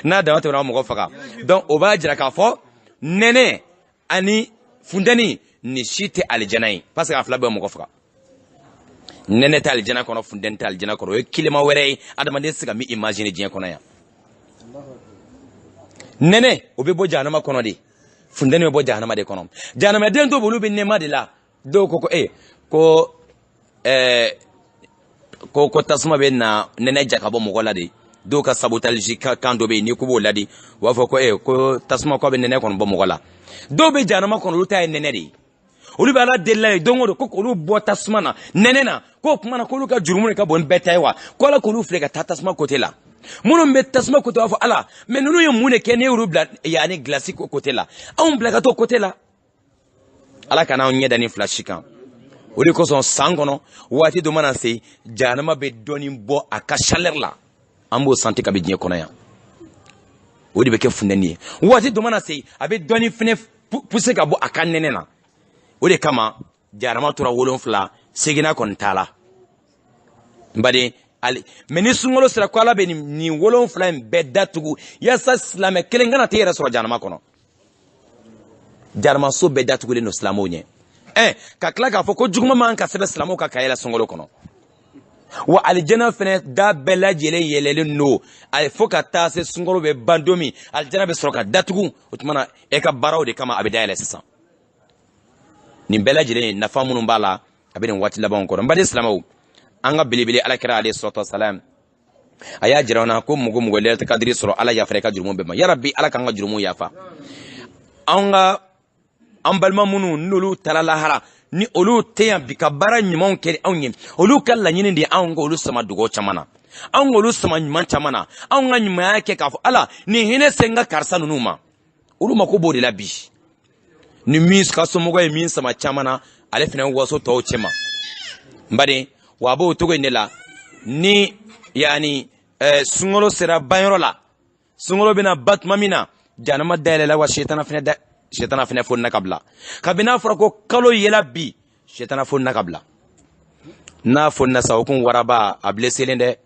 n'a dama tɛmɛna mɔgɔ faga donc o b'a jira k'a fɔ nɛnɛ ani funtɛni ni si tɛ alijana ye parce que a fila bɛ mɔgɔ faga nɛnɛ tɛ alijana kɔnɔ funtɛni tɛ alijana kɔnɔ o ye kilema wɛrɛ ye adamaden tɛ se ka min imaginer diɲɛ kɔnɔ yan nɛnɛ o bɛ bɔ jahanama kɔnɔ de funtɛni bɛ bɔ jahanama de kɔnɔ jahanamaden dɔw olu bɛ nɛma de la dɔw ko ko tasuma bɛ na nɛnɛ ja ka bɔ mɔgɔ la de dɔw ka sabotage kan dɔ bɛ yen n'i ko b'o ladi u b'a fɔ ko tasuma k'a bɛ nɛnɛ kɔni bɔ mɔgɔ la dɔw bɛ jahanama kɔnɔ olu ta ye nɛnɛ de ye olu bɛ ala deli la ye don o don ko k'olu bɔ tasuma na nɛnɛ na k'o tuma na k'olu ka jurumu de ka bon bɛɛ ta ye wa ko ala k'olu filɛ ka taa tasuma côté la minnu bɛ tasuma côté b'a fɔ ala mais ninnu ye mun de kɛ ne y'olu bila yanni glace côté la anw bila ka t'o côté la ala kana anw ɲɛ da nin fila si kan o de kosɔn san kɔnɔ waati dɔ mana se jahanama bɛ dɔɔnin bɔ a ka chaleur la an b'o santi ka bɛ diɲɛ kɔnɔ yan o de bɛ kɛ funtɛni ye waati dɔ mana se a bɛ dɔɔnin fɛnɛ pousser ka bɔ a ka nɛnɛ na o de kama jahanama tora 7 seginna kɔni t'a la n baden mais ni sunkalo sera ko ala bɛ nin 7 in bɛɛ datugu yaasa silamɛ kelen kana t'e yɛrɛ sɔrɔ jahanama kɔnɔ jahanamaso bɛɛ datugulen don silamɛw ɲɛ ka tila k'a fɔ ko juguman man ka sɛbɛn silamɛw ka kaye la sunkalo kɔnɔ wa alijana fɛnɛ da bɛɛ lajɛlen yɛlɛlen don fo ka taa se sunkalo bɛ ban don min alijana bɛ sɔrɔ ka datugu o tuma na e ka baaraw de kama a bɛ dayɛlɛ sisan nin bɛɛ lajɛlen nafa minnu b'a la a bɛ nin waati labanw kɔrɔ n baden silamɛw an ka belebele alakira alayhi salatu wasalam a y'a jira na ko mɔgɔ mɔgɔ lailatul kadiri sɔrɔ ala yafara i ka jurumu bɛɛ ma yarabi ala k'an ka jurumu yafa an balima minnu n'olu taara lahara ni olu tɛ yan bi ka baara ɲumanw kɛ anw ye olu ka laɲini de anw ka olu sama dugaw caman na anw ka olu sama ɲuman caman na anw ka ɲumanya kɛ k'a fɔ ala nin hinɛ se n ka karisa ninnu ma olu mako b'o de la bi ni min ka somɔgɔ ye min sama caman na ale fana waso tɔw cɛ ma n baden wa a b'o cogo in de la ni yani sunkalo sera banyɔrɔ la sunkalo bɛna ba tuma min na jahanama dayɛlɛla wa shetana fɛnɛ fonina ka bila kabini n'a fɔra ko kalo yela bi shetana fonina ka bila n'a fonina sa o kun waraba a blesselen dɛ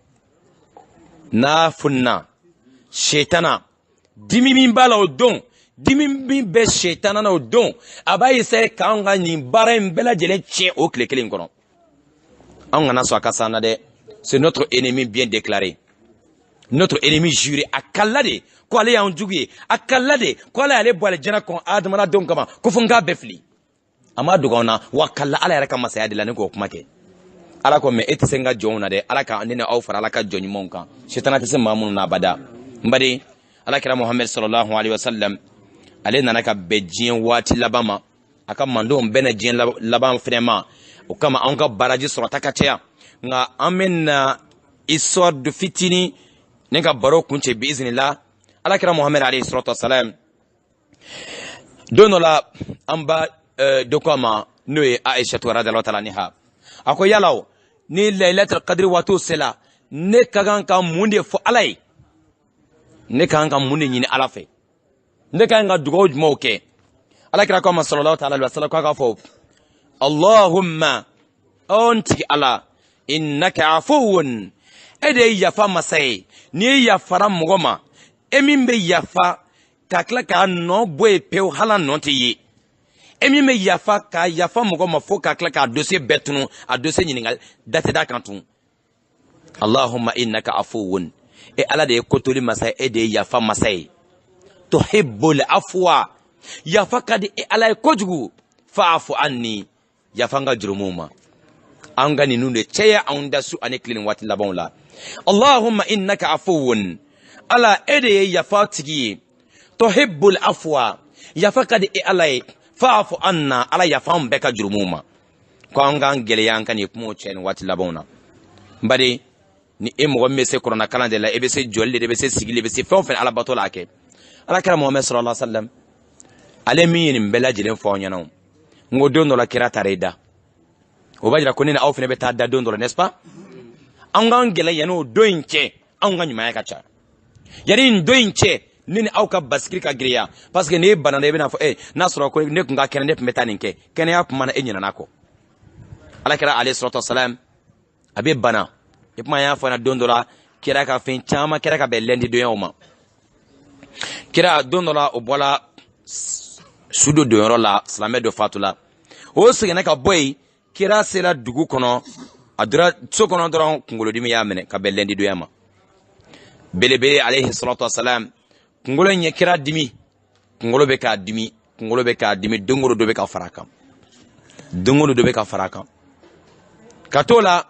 n'a fonina shetana dimi min b'a la o don dimi min bɛ shetana na o don a b'a essayer k'anw ka nin baara in bɛɛ lajɛlen tiɲɛ o tile kelen kɔnɔ anw kana sɔn a ka s'an na dɛ c'est notre ennemi bien déclaré notre ennemi juré a kala de ko ale y'an jugu ye a kala de ko ale y'ale bɔ alijana kɔn adamadenw kama ko fo n k'a bɛɛ fili a ma dogo an na wa kala ala yɛrɛ ka masaya de la ne k'o kuma kɛ ala ko mais e tɛ se n ka jɔnw na dɛ ala ka ne ni aw fara ala ka jɔn ɲumanw kan shetana tɛ se maa minnu na abada n baden alakira muhammed sallallahu alaihi wasallam ale nana ka bɛn diɲɛ waati laban ma a ka mandenw bɛna diɲɛ laban fɛnɛ ma o kama anw ka baraji sɔrɔta ka caya nka an bɛna histoire de fitini ne ka baro kun cɛ bi iznillah alakira muhammed alayhi salatu wasalam don dɔ la an ba dɔ ko a ma n'o ye aisha radiyallahu ta'ala anha a ko yala o ni lailatul qadri waatiw sela ne ka kan ka mun de fɔ ala ye ne ka kan ka mun de ɲini ala fɛ ndeka nga dugo moke ala kira ko sallallahu ta'ala alaihi wasallam ka fo Allahumma anti ala innaka afuwun ede yafa masai ni yafa mugoma emin be yafa kakla ka no boy pew hala no ti emin me yafa ka yafa mugoma fo kakla ka dossier betunu a dossier nyinga date da kantu Allahumma innaka afuwun e ala de kotoli masai ede yafa masai tuhibbul afwa yafa kadi e ala kojugu fa'fu anni yafa nga jurumuma anga ni nunde cheya anda su ane klin wati labon la Allahumma innaka afuwun ala ede yafa tigi tuhibbul afwa yafa kadi e ala fa'fu anna ala yafa mbeka jurumuma ko anga ngele yanka ni kumo chen wati labona mbade ni emo mese korona kalande la ebese jolle de bese sigile bese fonfen ala batola ake ala kara Muhammad sallallahu alaihi wasallam ale min mbela jilen fo nyano ngodo no la kira tareda o bajira ko ni na awfene be tadda do ndolo n'est-ce pas anga ngele yano doinche anga nyuma yakacha yari ndoinche nini awka baskiri ka griya parce que ne banana be na fo nasro ko ne nga kene ne metaninke kene yap mana enyina nako ala kira alayhi salatu wasalam abe bana yepma ya fo na dondola kira ka fin chama kira ka be lendi do yoma kira dondola o bola sudo do yoro la salame do fatula o sigene ka boy kira sela dugu kono adura sokono doron kungolo dimi ya mene ka be lendi do yama belebele alayhi salatu wasalam kungolo nye kira dimi kungolo be ka dimi dongoro do be ka faraka dongoro do be ka faraka katola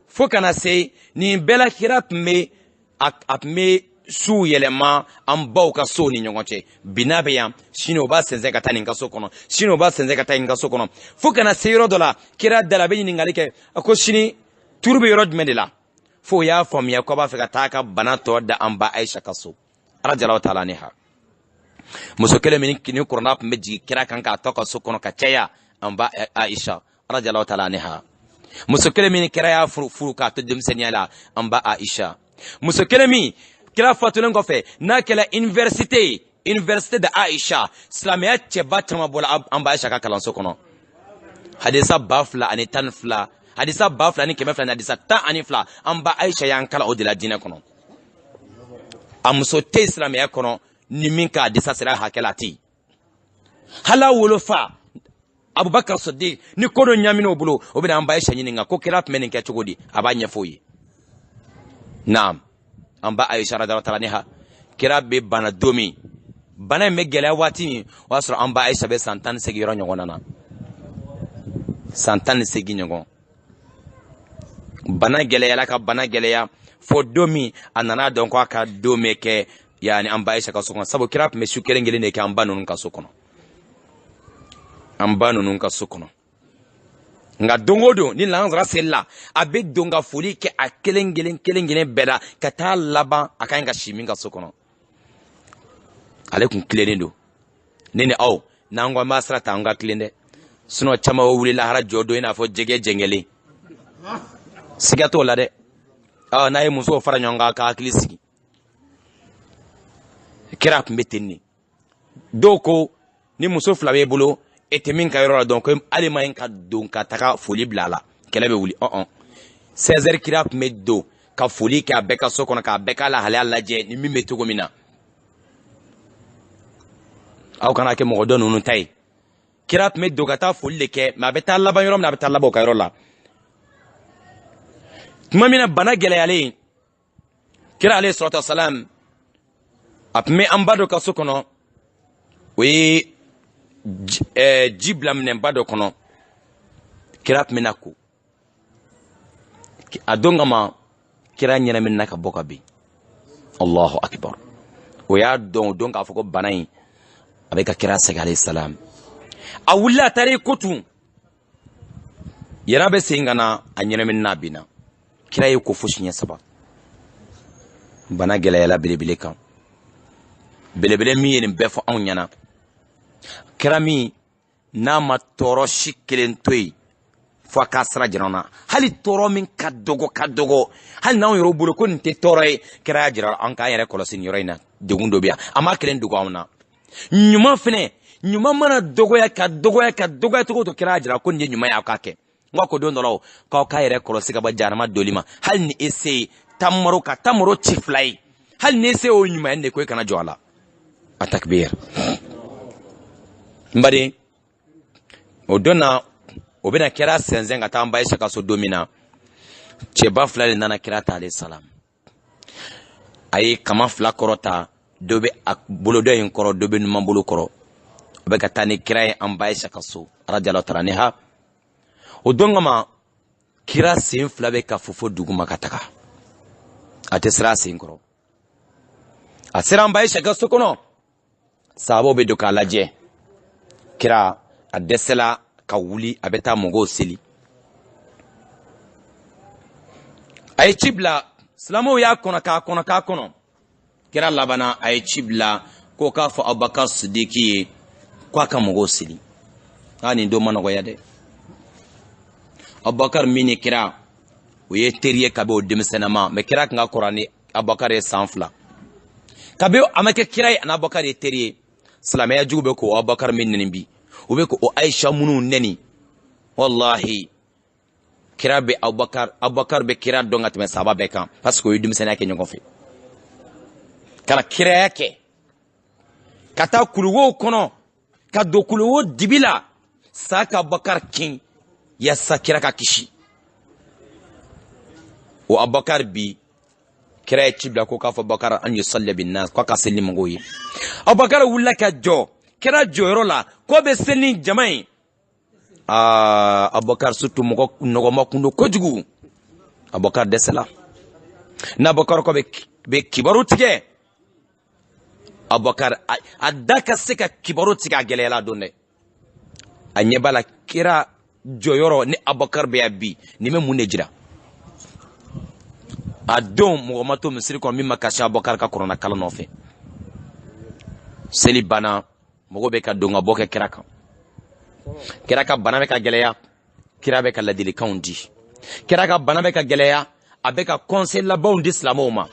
fokana se ni bela kira me apme su yelema ambao ka so ni nyongoche binabe ya shino ba senze ka tani ngaso kono shino ba senze ka tani ngaso kono fokana se yoro dola kira dala be ni ngalike ako shini turbe yoro dmedela fo ya fam ya ko ba fe ka taka banato da amba Aisha kaso radiyallahu ta'ala anha musokele min kini qur'ana meji kira kan ka to ka so kono ka cheya amba Aisha radiyallahu ta'ala anha musokele min kira ya furu ka to dem senyala amba Aisha musokele mi kira fatulen ko fe na kala université de Aisha islamia cheba tama bola amba Aisha ka kalanso kono hadisa bafla ani tanfla hadisa bafla ni kemefla na hadisa ta ani fla amba Aisha yan kala odila dina kono amso te islamia kono ni minka hadisa sira hakelati hala wolofa Abubakar Siddiq ni kodo nyamino bulo obina amba Aisha nyininga ko kira pmeni nke chugodi abanya foyi naam amba Aisha radhiyallahu ta'ala anha kira be bana domi bana me gele wati ni wasro amba Aisha be santan segi ro nyogona na santan segi nyogon bana gele ya ka bana gele ya fo domi anana don ko aka domi ke yani amba Aisha ka sokon sabo kira me shukere ngele ne ke amba nunun ka sokono amba nunun ka sokono nga dongodo ni lanzra sella abe donga foli ke a kelengelen beda kata laba akanga shiminga sokono alaikum klenindo nene aw nangwa masra tanga klende suno chama wuli la hara jodo ina fo jege jengeli sigato la de na muso fara nyonga ka klisi kira mbeteni doko ni muso flawe bulo etemin ka yoro donc alima en ka donc taka foli blala kelebe wuli 16h kira meddo ka foli ka beka sokona ka beka la halal laje ni mimeto gomina aw kana ke mo donu nun tay kira meddo ka ta foli ke ma beta la ban yoro na beta la bo ka yoro la mamina bana gele yale kira alayhi salatu wassalam apme ambado ka sokono we jiblam ne bado kono kirap minako adonga ma kira nyana min naka boka bi Allahu akbar o ya don ka foko banai abeka kira sega alayhi salam awulla tare kutu yana be singana anyana min nabina kira yi ko fushinya saba bana gela yala bilebile kan bilebile mi yin befo an nyana kirami nama toro shikelen toy fo kasra jirana hali toro min kadogo hali na yoro bulo ko nte toro kira jira an ka yere kolosin yoro ina de gundo biya ama kelen dugo amna ɲuman fɛnɛ ɲuman mana dɔgɔya cogo to kira jira ko nin ye ɲuman ye aw k'a kɛ nka ko don dɔ la o k'aw k'a yɛrɛ kɔlɔsi ka bɔ jahanama doli ma hali ni e se ye tamaro ka tamaro ci 2 ye hali ni e se o ɲuman ye de ko e kana jɔ a la a takbir n baden o don na o bɛna kira sɛnsɛn ka taa an ba Ayisa ka so don min na cɛba 2 de nana kira ta alayhi salam a ye kama 2 kɔrɔta dɔ bɛ a bolo dɔ in kɔrɔ dɔ bɛ numan bolo kɔrɔ o bɛ ka taa ni kira ye an ba Ayisa ka so radiyallahu ta'ala anha o don kama kira sen 2 bɛ ka fofo duguma ka taga a tɛ sira a sen kɔrɔ a sera an ba Ayisa ka so kɔnɔ sahabaw bɛ don k'a lajɛ kira a dɛsɛla ka wuli a bɛ taa mɔgɔw seli a ye ci bila silamɛw y'a kɔnɔ k'a kɔnɔ kira labana a ye ci bila ko k'a fɔ Abubakar Sidiki ye k'a ka mɔgɔw seli nin don ma nɔgɔya dɛ Abubakar min ni kira o ye teri ye kabi o denmisɛnnama mais kira tun ka kɔrɔ ni Abubakar ye san 2 kabi a ma kɛ kira ye ani Abubakar ye teri ye silamɛya jugu bɛ ko Abubakar min nɛni bi u bɛ ko Ayisa minnu nɛni wallahi kira bɛ Abubakar bɛ kira dɔn ka tɛmɛ sahaba bɛɛ kan parce que o ye denmisɛnniya kɛ ɲɔgɔn fɛ kana kiraya kɛ ka taa kuluwo kɔnɔ ka don kuluwo dibi la sa ka Abubakar kin yasa kira ka kisi o Abubakar bi kira ye ci bila ko k'a fɔ Abubakar an yusalli bin nas ko ka seli mɔgɔw ye Abubakar wulila ka jɔ kira jɔyɔrɔ la ko bɛ seli ni jama ye Abubakar surtout mɔgɔ nɔgɔma kun don kojugu Abubakar dɛsɛla n'Abubakar ko bɛ kibaru tigɛ Abubakar a da ka se ka kibaru tigɛ a gɛlɛyala don dɛ a ɲɛ b'a la kira jɔyɔrɔ ni Abubakar bɛ yan bi nin bɛ mun de jira a don mɔgɔ ma to misiri kɔnɔ min ma kasi Abubakar ka kɔrɔna kala nɔfɛ seli bana mɔgɔ bɛ ka don ka bɔ kɛ kira kan kira ka bana bɛ ka gɛlɛya kira bɛ ka ladilikanw di kira ka bana bɛ ka gɛlɛya a bɛ ka conseil labanw di silamɛw ma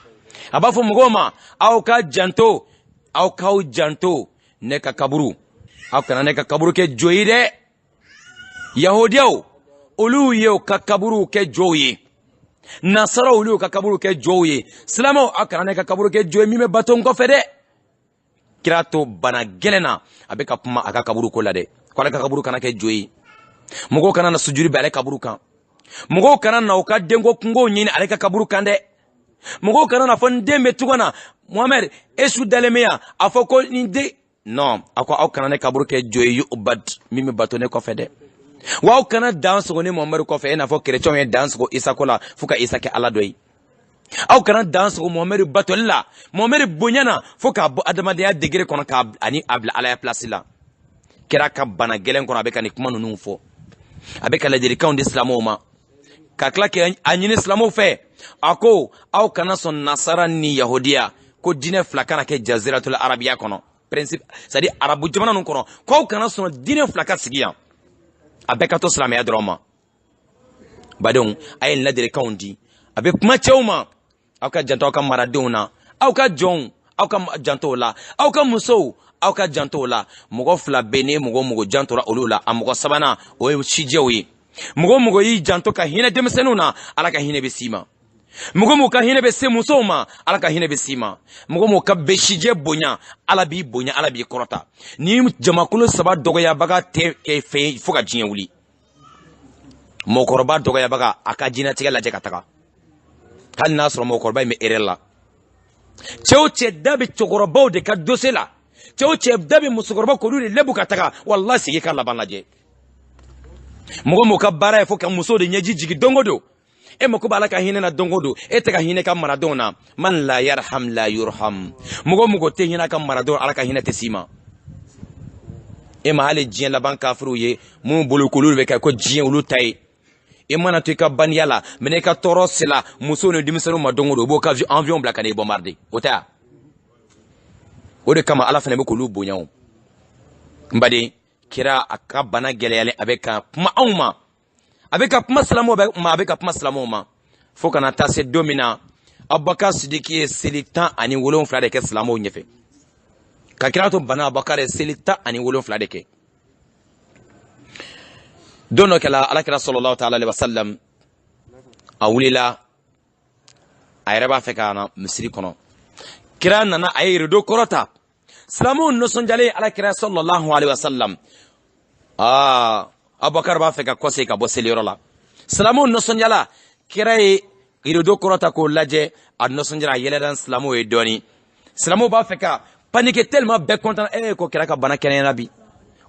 a b'a fɔ mɔgɔw ma aw k'aw janto ne ka kaburu aw kana ne ka kaburu kɛ jo ye dɛ yahudiyaw olu ye u ka kaburu kɛ jow ye nasaraw olu y'u ka kaburu kɛ jow ye silamɛw aw kana ne ka kaburu kɛ jo ye min bɛ bato n kɔfɛ dɛ kira to bana gɛlɛn na a bɛ ka kuma a ka kaburu ko la dɛ ko ale ka kaburu kana kɛ jo ye mɔgɔw kana na sujudi bɛ ale kaburu kan mɔgɔw kana na u ka denko kungow ɲini ale ka kaburu kan dɛ mɔgɔw kana na fɔ n den bɛ tugan na Muhamɛd esu dalen bɛ yan a fɔ ko nin den non a ko aw kana ne kaburu kɛ jo ye ubad min bɛ bato ne kɔfɛ dɛ wa aw kana dan sogo ni Muhamɛd kɔfɛ e n'a fɔ kerecɛnw ye dan sogo Isa ko la fo ka Isa kɛ Ala dɔ ye aw kana dan sogo Muhamɛd batoli la Muhamɛd bonya na fo k'a bɔ adamadenya degré kɔnɔ k'a ani a bila Ala ya place la kira ka bana gɛlɛn kɔnɔ a bɛ ka nin kuma ninnu fɔ a bɛ ka ladilikanw di silamɛw ma ka tila kɛ a ɲini silamɛw fɛ a ko aw kana sɔn nasara ni yahudiya ko diinɛ 2 kana kɛ jaziratul arabiya kɔnɔ principe c'est à dire arabu jamana ninnu kɔnɔ ko aw kana sɔn diinɛ 2 ka sigi yan a bɛɛ ka to silamɛya dɔrɔn ma badenw a ye nin ladilikanw di a bɛ kuma cɛw ma aw ka janto aw ka maradenw na aw ka jɔnw aw ka janto o la aw ka musow aw ka janto o la mɔgɔ 2 bɛ ni mɔgɔ jantora olu la a mɔgɔ 3nan o ye sijɛw ye mɔgɔ y'i janto ka hinɛ denmisɛnninw na Ala ka hinɛ bɛ s'i ma mɔgɔ ka hinɛ bɛ se musow ma Ala ka hinɛ bɛ s'i ma mɔgɔ ka bɛ sijɛ bonya Ala b'i bonya Ala b'i kɔrɔta ni jamakulu 3 dɔgɔyabaga tɛ kɛ fɛn fo ka diɲɛ wuli mɔgɔkɔrɔba dɔgɔyabaga a ka diinɛtigɛ lajɛ ka taga hali n'a sɔrɔ mɔgɔkɔrɔba in bɛ erreur la cɛw cɛ da bɛ cɛkɔrɔbaw de ka dossier la cɛw cɛ da bɛ musokɔrɔba k'olu de lebu ka taga wallahi sigi ka laban lajɛ mɔgɔ ka baara ye fo ka muso de ɲɛji jigin don o don e mako b'Ala ka hinɛ na don o don e tɛ ka hinɛ ka maradenw na man la yarham la yurham mɔgɔ tɛ hinɛ ka maradenw Ala ka hinɛ tɛ s'i ma e ma hali diɲɛ laban kafiriw ye mun bolo k'olu bɛ kɛ ko diɲɛ olu ta ye e mana to i ka baniya la mɛ i ka tɔɔrɔ sela muso ni denmisɛnninw ma don o don u b'o ka avion bila ka n'i bombarder o tɛ o de kama Ala fana bɛ k'olu bonya o n baden kira a ka bana gɛlɛyalen a bɛ ka kuma anw ma a bɛ ka kuma silamɛw ma fo kana taa se don min na Abubakar Sidiki ye seli 17 de kɛ silamɛw ɲɛfɛ ka kira to bana Abubakar seli 17 de kɛ don dɔ kɛla alakira sallallahu ta'ala alaihi wasallam a wulila a yɛrɛ b'a fɛ ka na misiri kɔnɔ kira nana a ye rideau kɔrɔta silamɛw nisɔndiyalen alakira sallallahu alaihi wasallam Abubakar b'a fɛ ka kɔse ka bɔ seliyɔrɔ la silamɛw nisɔndiyala kira ye rideau kɔrɔta k'o lajɛ a nisɔndiyara a yɛlɛla silamɛw ye dɔɔni silamɛw b'a fɛ ka paniquer tellement bɛɛ content ko kira ka bana kɛnɛyara bi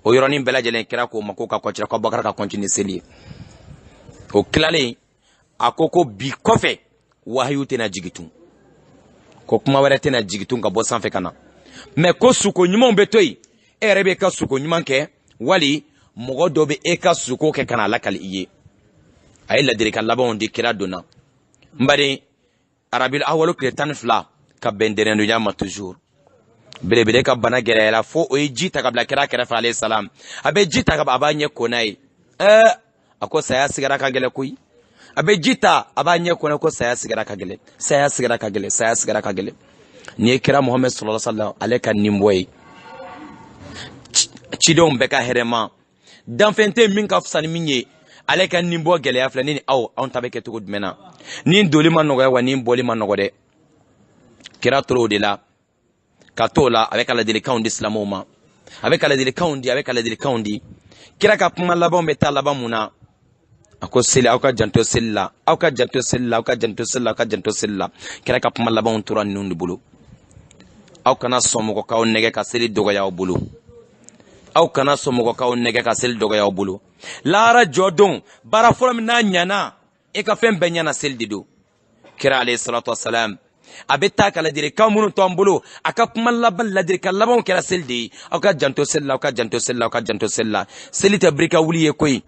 o yɔrɔnin bɛɛ lajɛlen kira k'o ma ko ka continuer ko Abubakar ka continuer seli ye o tilalen a ko bi kɔfɛ wahayu tɛna jigin tun ko kuma wɛrɛ tɛna jigin tun ka bɔ sanfɛ ka na mais ko suko ɲumanw bɛ to yen e yɛrɛ bɛ ka suko ɲuman kɛ wali mɔgɔ dɔ bɛ e ka suko kɛ kana lakali i ye a ye ladilikan labanw di kira donna n baden arabil awwalu tile 12 ka bɛn dɛrɛndonya ma toujours belebele ka bana gɛrɛyara fo o ye ji ta ka bila kira kɛrɛfɛ alayhi salam a bɛ ji ta ka a b'a ɲɛ ko n'a ye a ko saya sigara ka gɛlɛ koyi a bɛ ji ta a b'a ɲɛ ko n'a ko saya sigara ka gɛlɛ saya sigara ka gɛlɛ saya sigara ka gɛlɛ ni ye kira Muhammad sallallahu alaihi wasallam ale ka nimbo ye cidenw bɛɛ ka hɛrɛma danfɛn tɛ min ka fisa ni min ye ale ka nimbo gɛlɛya filɛ ni aw anw ta bɛ kɛ cogo jumɛn na ni doli ma nɔgɔya wa ni bɔli ma nɔgɔ dɛ kira tora o de la ka to la avec la ladilikanw di silamɛw ma avec la ladilikanw di kira ka kuma labanw bɛ taa laban mun na a ko seli aw ka janto seli la aw ka janto seli la aw ka janto seli la aw ka janto seli la kira ka kuma labanw tora ninnu de bolo aw kana sɔn mɔgɔ k'aw nɛgɛ ka seli dɔgɔya aw bolo aw kana sɔn mɔgɔ k'aw nɛgɛ ka seli dɔgɔya aw bolo lahara jɔ don baara fɔlɔ min n'a ɲana e ka fɛn bɛɛ ɲana seli de don kira alayhi salatu wasalam a bɛ taa ka ladilikan minnu to an bolo a ka kuma laban ladilikan labanw kɛra seli de ye aw ka janto seli la aw ka janto seli la aw ka janto seli la seli tɛ birika wuli ye koyi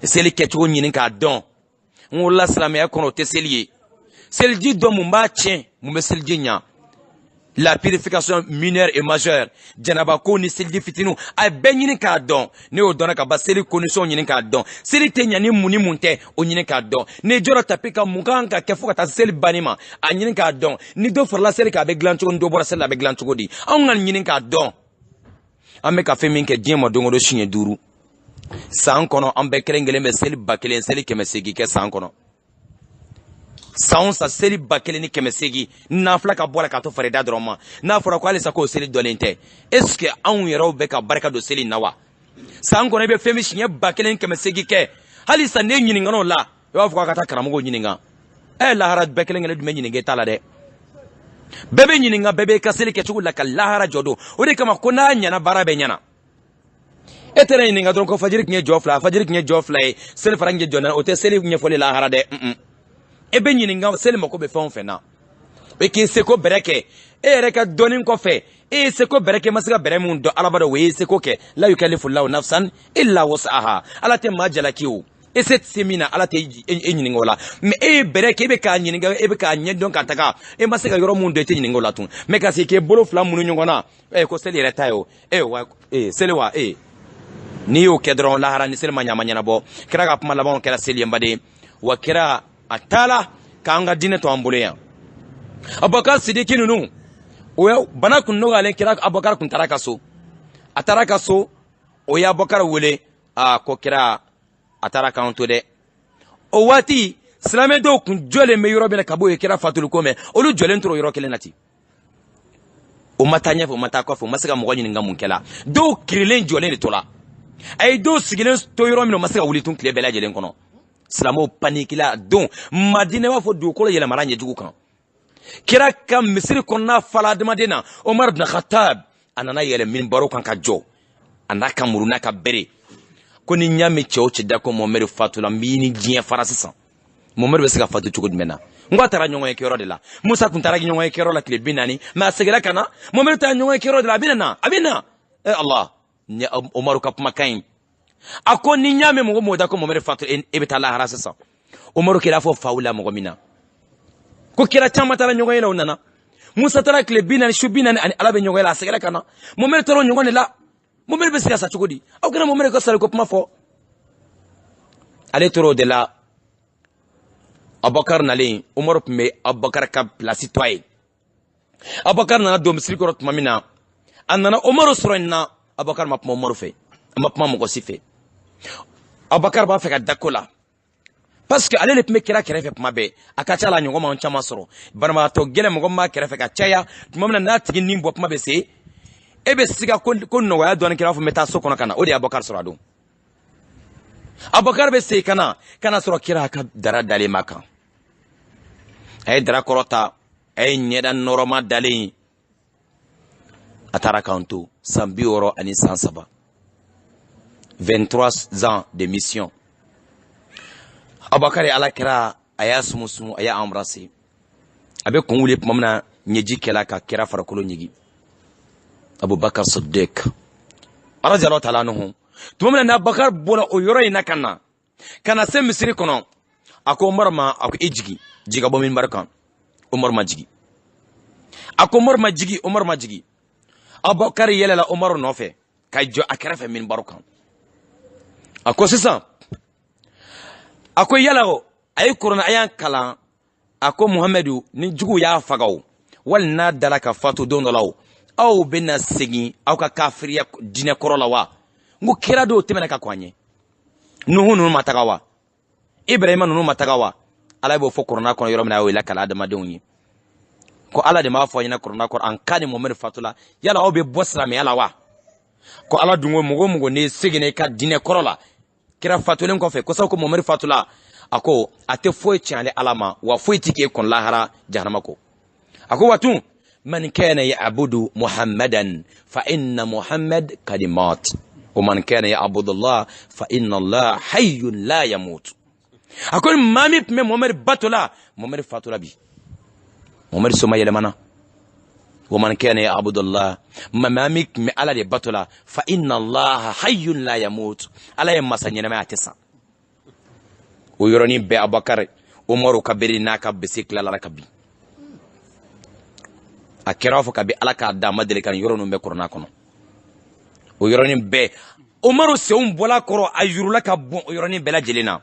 seli kɛcogo ɲini k'a dɔn n wolola silamɛya kɔnɔ o tɛ seli ye seliji dɔn mun b'a tiɲɛ mun bɛ seliji ɲa la purification mineure et majeure janaba ko ni seliji fitinu a bɛɛ ɲini k'a dɔn ne y'o dɔn ka ban seli condition ɲini k'a dɔn seli tɛ ɲa ni mun ni mun tɛ o ɲini k'a dɔn ni jɔrɔ tapi ka mun kan ka kɛ fo ka taa seli banni ma a ɲini k'a dɔn ni dɔ farala seli kan a bɛ dilan cogo ni dɔ bɔra seli la a bɛ dilan cogo di anw ka ɲini k'a dɔn an bɛ ka fɛn min kɛ diɲɛ ma don o don siɲɛ 5 san kɔnɔ an bɛɛ kelen kelen bɛ seli 1000 seli 800 kɛ san kɔnɔ san sa seli 1000 ni 800 n'a fila ka bɔ la ka to farida dɔrɔn ma n'a fɔra ko halisa k'o seli dɔlen tɛ est ce que anw yɛrɛw bɛ ka barika don seli na wa san kɔnɔ i bɛ fɛn min siɲɛ 1000 ni 800 kɛ halisa ne ɲininka o la i b'a fɔ k'a ka taa karamɔgɔw ɲininka lahara bɛɛ kelen kelen jumɛn ɲininka i t'a la dɛ bɛɛ bɛ ɲininka bɛɛ bɛ ka seli kɛcogo la ka lahara jɔ don o de kama ko n'a ɲɛna baara bɛ ɲɛna e tɛna ɲininka dɔrɔn ko fajiri tun ye jɔ 2 fajiri tun ye jɔ 2 ye seli fana tun ye jɔ 4 o tɛ seli ɲɛfɔli lahara dɛ e bɛ ɲininka seli mako bɛ fɛn o fɛn na e k'i seko bɛrɛ kɛ e yɛrɛ ka dɔnni kɔfɛ e ye seko bɛrɛ kɛ ma se ka bɛrɛ min dɔn ala b'a dɔn o ye seko kɛ la yukallifu llahu nafsan illa wus'aha ala tɛ maa jalaki o e se tɛ se min na ala tɛ e ɲininka o la mais e ye bɛrɛ kɛ e bɛ k'a ɲininka e bɛ k'a ɲɛdɔn ka taga e ma se ka yɔrɔ min dɔn e tɛ ɲininka o la tun mais ka se k'e bolo 2 munu ɲɔgɔn na ko seli yɛrɛ ta ye o seli wa n'i y'o kɛ dɔrɔn lahara ni seli ma ɲama ɲɛnabɔ kira ka kuma labanw kɛra seli ye n baden wa kira a taala k'an ka diinɛ to an bolo yan Abubakar Sidiki ninnu o bana kun nɔgɔyalen kira Abubakar kun taara ka so a taara ka so o ye Abubakar wele ko kira a taara k'an to dɛ o waati silamɛ dɔw kun jɔlen bɛ yɔrɔ min na ka bɔ yen kira fatuli ko mɛn olu jɔlen tora yɔrɔ kelen na ten o ma taa ɲɛfɛ o ma taa kɔfɛ o ma se ka mɔgɔ ɲininka mun kɛla dɔw kirilen jɔlen de tora a ye dɔw sigilen to yɔrɔ min na o ma se ka wuli tun tile bɛɛ lajɛlen kɔnɔ silamɛw panikila don Madina b'a fɔ dugukolo yɛlɛmara ɲɛjugu kan kira ka misiri kɔnɔna fala adamaden na Omar ibn Khattab a nana yɛlɛ minbaro kan ka jɔ a n'a ka muru n'a ka bere ko ni n y'a mɛn cɛ o cɛ da ko Mohamɛdi fatula n b'i ni diɲɛ fara sisan Mohamɛdi bɛ se ka fatu cogo jumɛn na n ko a taara ɲɔgɔn ye kɛyɔrɔ de la Musa tun taara ɲɔgɔn ye kɛyɔrɔ la tile 40 mais a seginna ka na Mohamɛdi taara ɲɔgɔn ye kɛyɔrɔ de la a bɛ na Allah ni Omaru ka kumakan in a ko ni n y'a mɛn mɔgɔ mɔgɔ da ko Mohamɛdi fatu e bɛ taa lahara sisan Omaru kɛra fɔ faw la mɔgɔ min na ko kira caman taara ɲɔgɔn ye la o nana Musa taara tile 40 su 40 ani ala bɛ ɲɔgɔn ye la a seginna ka na Mohamɛdi taara o ɲɔgɔn de la Mohamɛdi bɛ se ka sa cogo di aw kana Mohamɛdi ka sari ko kuma fɔ ale tora o de la Abubakar nalen Umaru tun bɛ Abubakar ka place to a ye Abubakar nana don misiri kɔrɔ tuma min na anana Omaru soroina Abubakar ma kuma Omaru fe ma kuma mɔgɔ si fɛ Abubakar b'a fɛ ka dako la parce que ale le tun bɛ kira kɛrɛfɛ kuma bɛɛ a ka ca la ɲɔgɔn ma caman sɔrɔ banabagatɔ gɛlɛn mɔgɔ min b'a kɛrɛfɛ ka caya tuma min na n'a tigi nin bɔ kuma bɛ se e bɛ siga ko nɔgɔya dɔɔni kira fɔ n bɛ taa so kɔnɔ ka na o de ye Abubakar sɔrɔ a don Abubakar bɛ segin ka na sɔrɔ kira ka dara dalen ma kan a ye dara kɔrɔta a ye ɲɛda nɔrɔma dalen a taara k'an to san 60 ani san 3 23 ans de mission Abubakar ala kira a y'a sumusumu a y'a embrasser a bɛ kun wuli tuma min na ɲɛji kɛla ka kira farikolo ɲigi Abubakar Siddiq radiyallahu ta'ala anhu tuma min na Abubakar bɔra o yɔrɔ in na ka na se Misiri kɔnɔ a ko Umar ma a ko i jigi ka bɔ minbar kan Umar ma jigi a ko Umar ma jigi Abubakar yɛlɛla Umar nɔfɛ ka jɔ a kɛrɛfɛ minbar kan a ko sisan a ko yala o a ye kuranɛ a y'an kalan a ko Muhamadu ni jugu y'a faga o wali n'a dala ka fatu don dɔ la o aw bɛna segin aw ka kafiriya diinɛ kɔrɔ la wa n ko kira dɔw tɛmɛna ka kɔn an ɲɛ Nuhu ninnu ma taga wa Ibrahima ninnu ma taga wa ala b'o fɔ kuranɛ kɔnɔ yɔrɔ min na a y'o lakale adamadenw ye ko ala de m'a fɔ ɲɛna kuranɛ kɔnɔ an ka ni Muhamadu fatula yala aw bɛ bɔ silamɛya la wa ko ala dun ko mɔgɔ mɔgɔ n'i seginna i ka diinɛ kɔrɔ la kira fatulen kɔfɛ ko sabu ko Muhamadu fatula a ko a tɛ foyi tiɲɛ ale ala ma wa foyi tɛ k'e kɔn lahara jahanama ko a ko watun man kana ya'budu Muhammadan fa inna Muhammad qad mat wa man kana ya'budu Allah fa inna Allah hayyun la yamut a ko maa min tun bɛ Muhamadu batula Muhamadu fatula bi Muhamadu soma yɛlɛmana wa man kana ya'budu Allah maa min tun bɛ ala de batula fa inna Allah hayyun la yamut ala ye masa ɲɛnamaya tɛ sa o yɔrɔnin bɛɛ Abubakar Umaru ka bere n'a ka bese tilala ka bin a kɛra fɔ kabi ala k'a da ma deli ka yɔrɔ ninnu bɛɛ kuranɛ kɔnɔ o yɔrɔnin bɛɛ Umaru senw bɔla kɔrɔ a yurula ka bɔn o yɔrɔnin bɛɛ lajɛlen na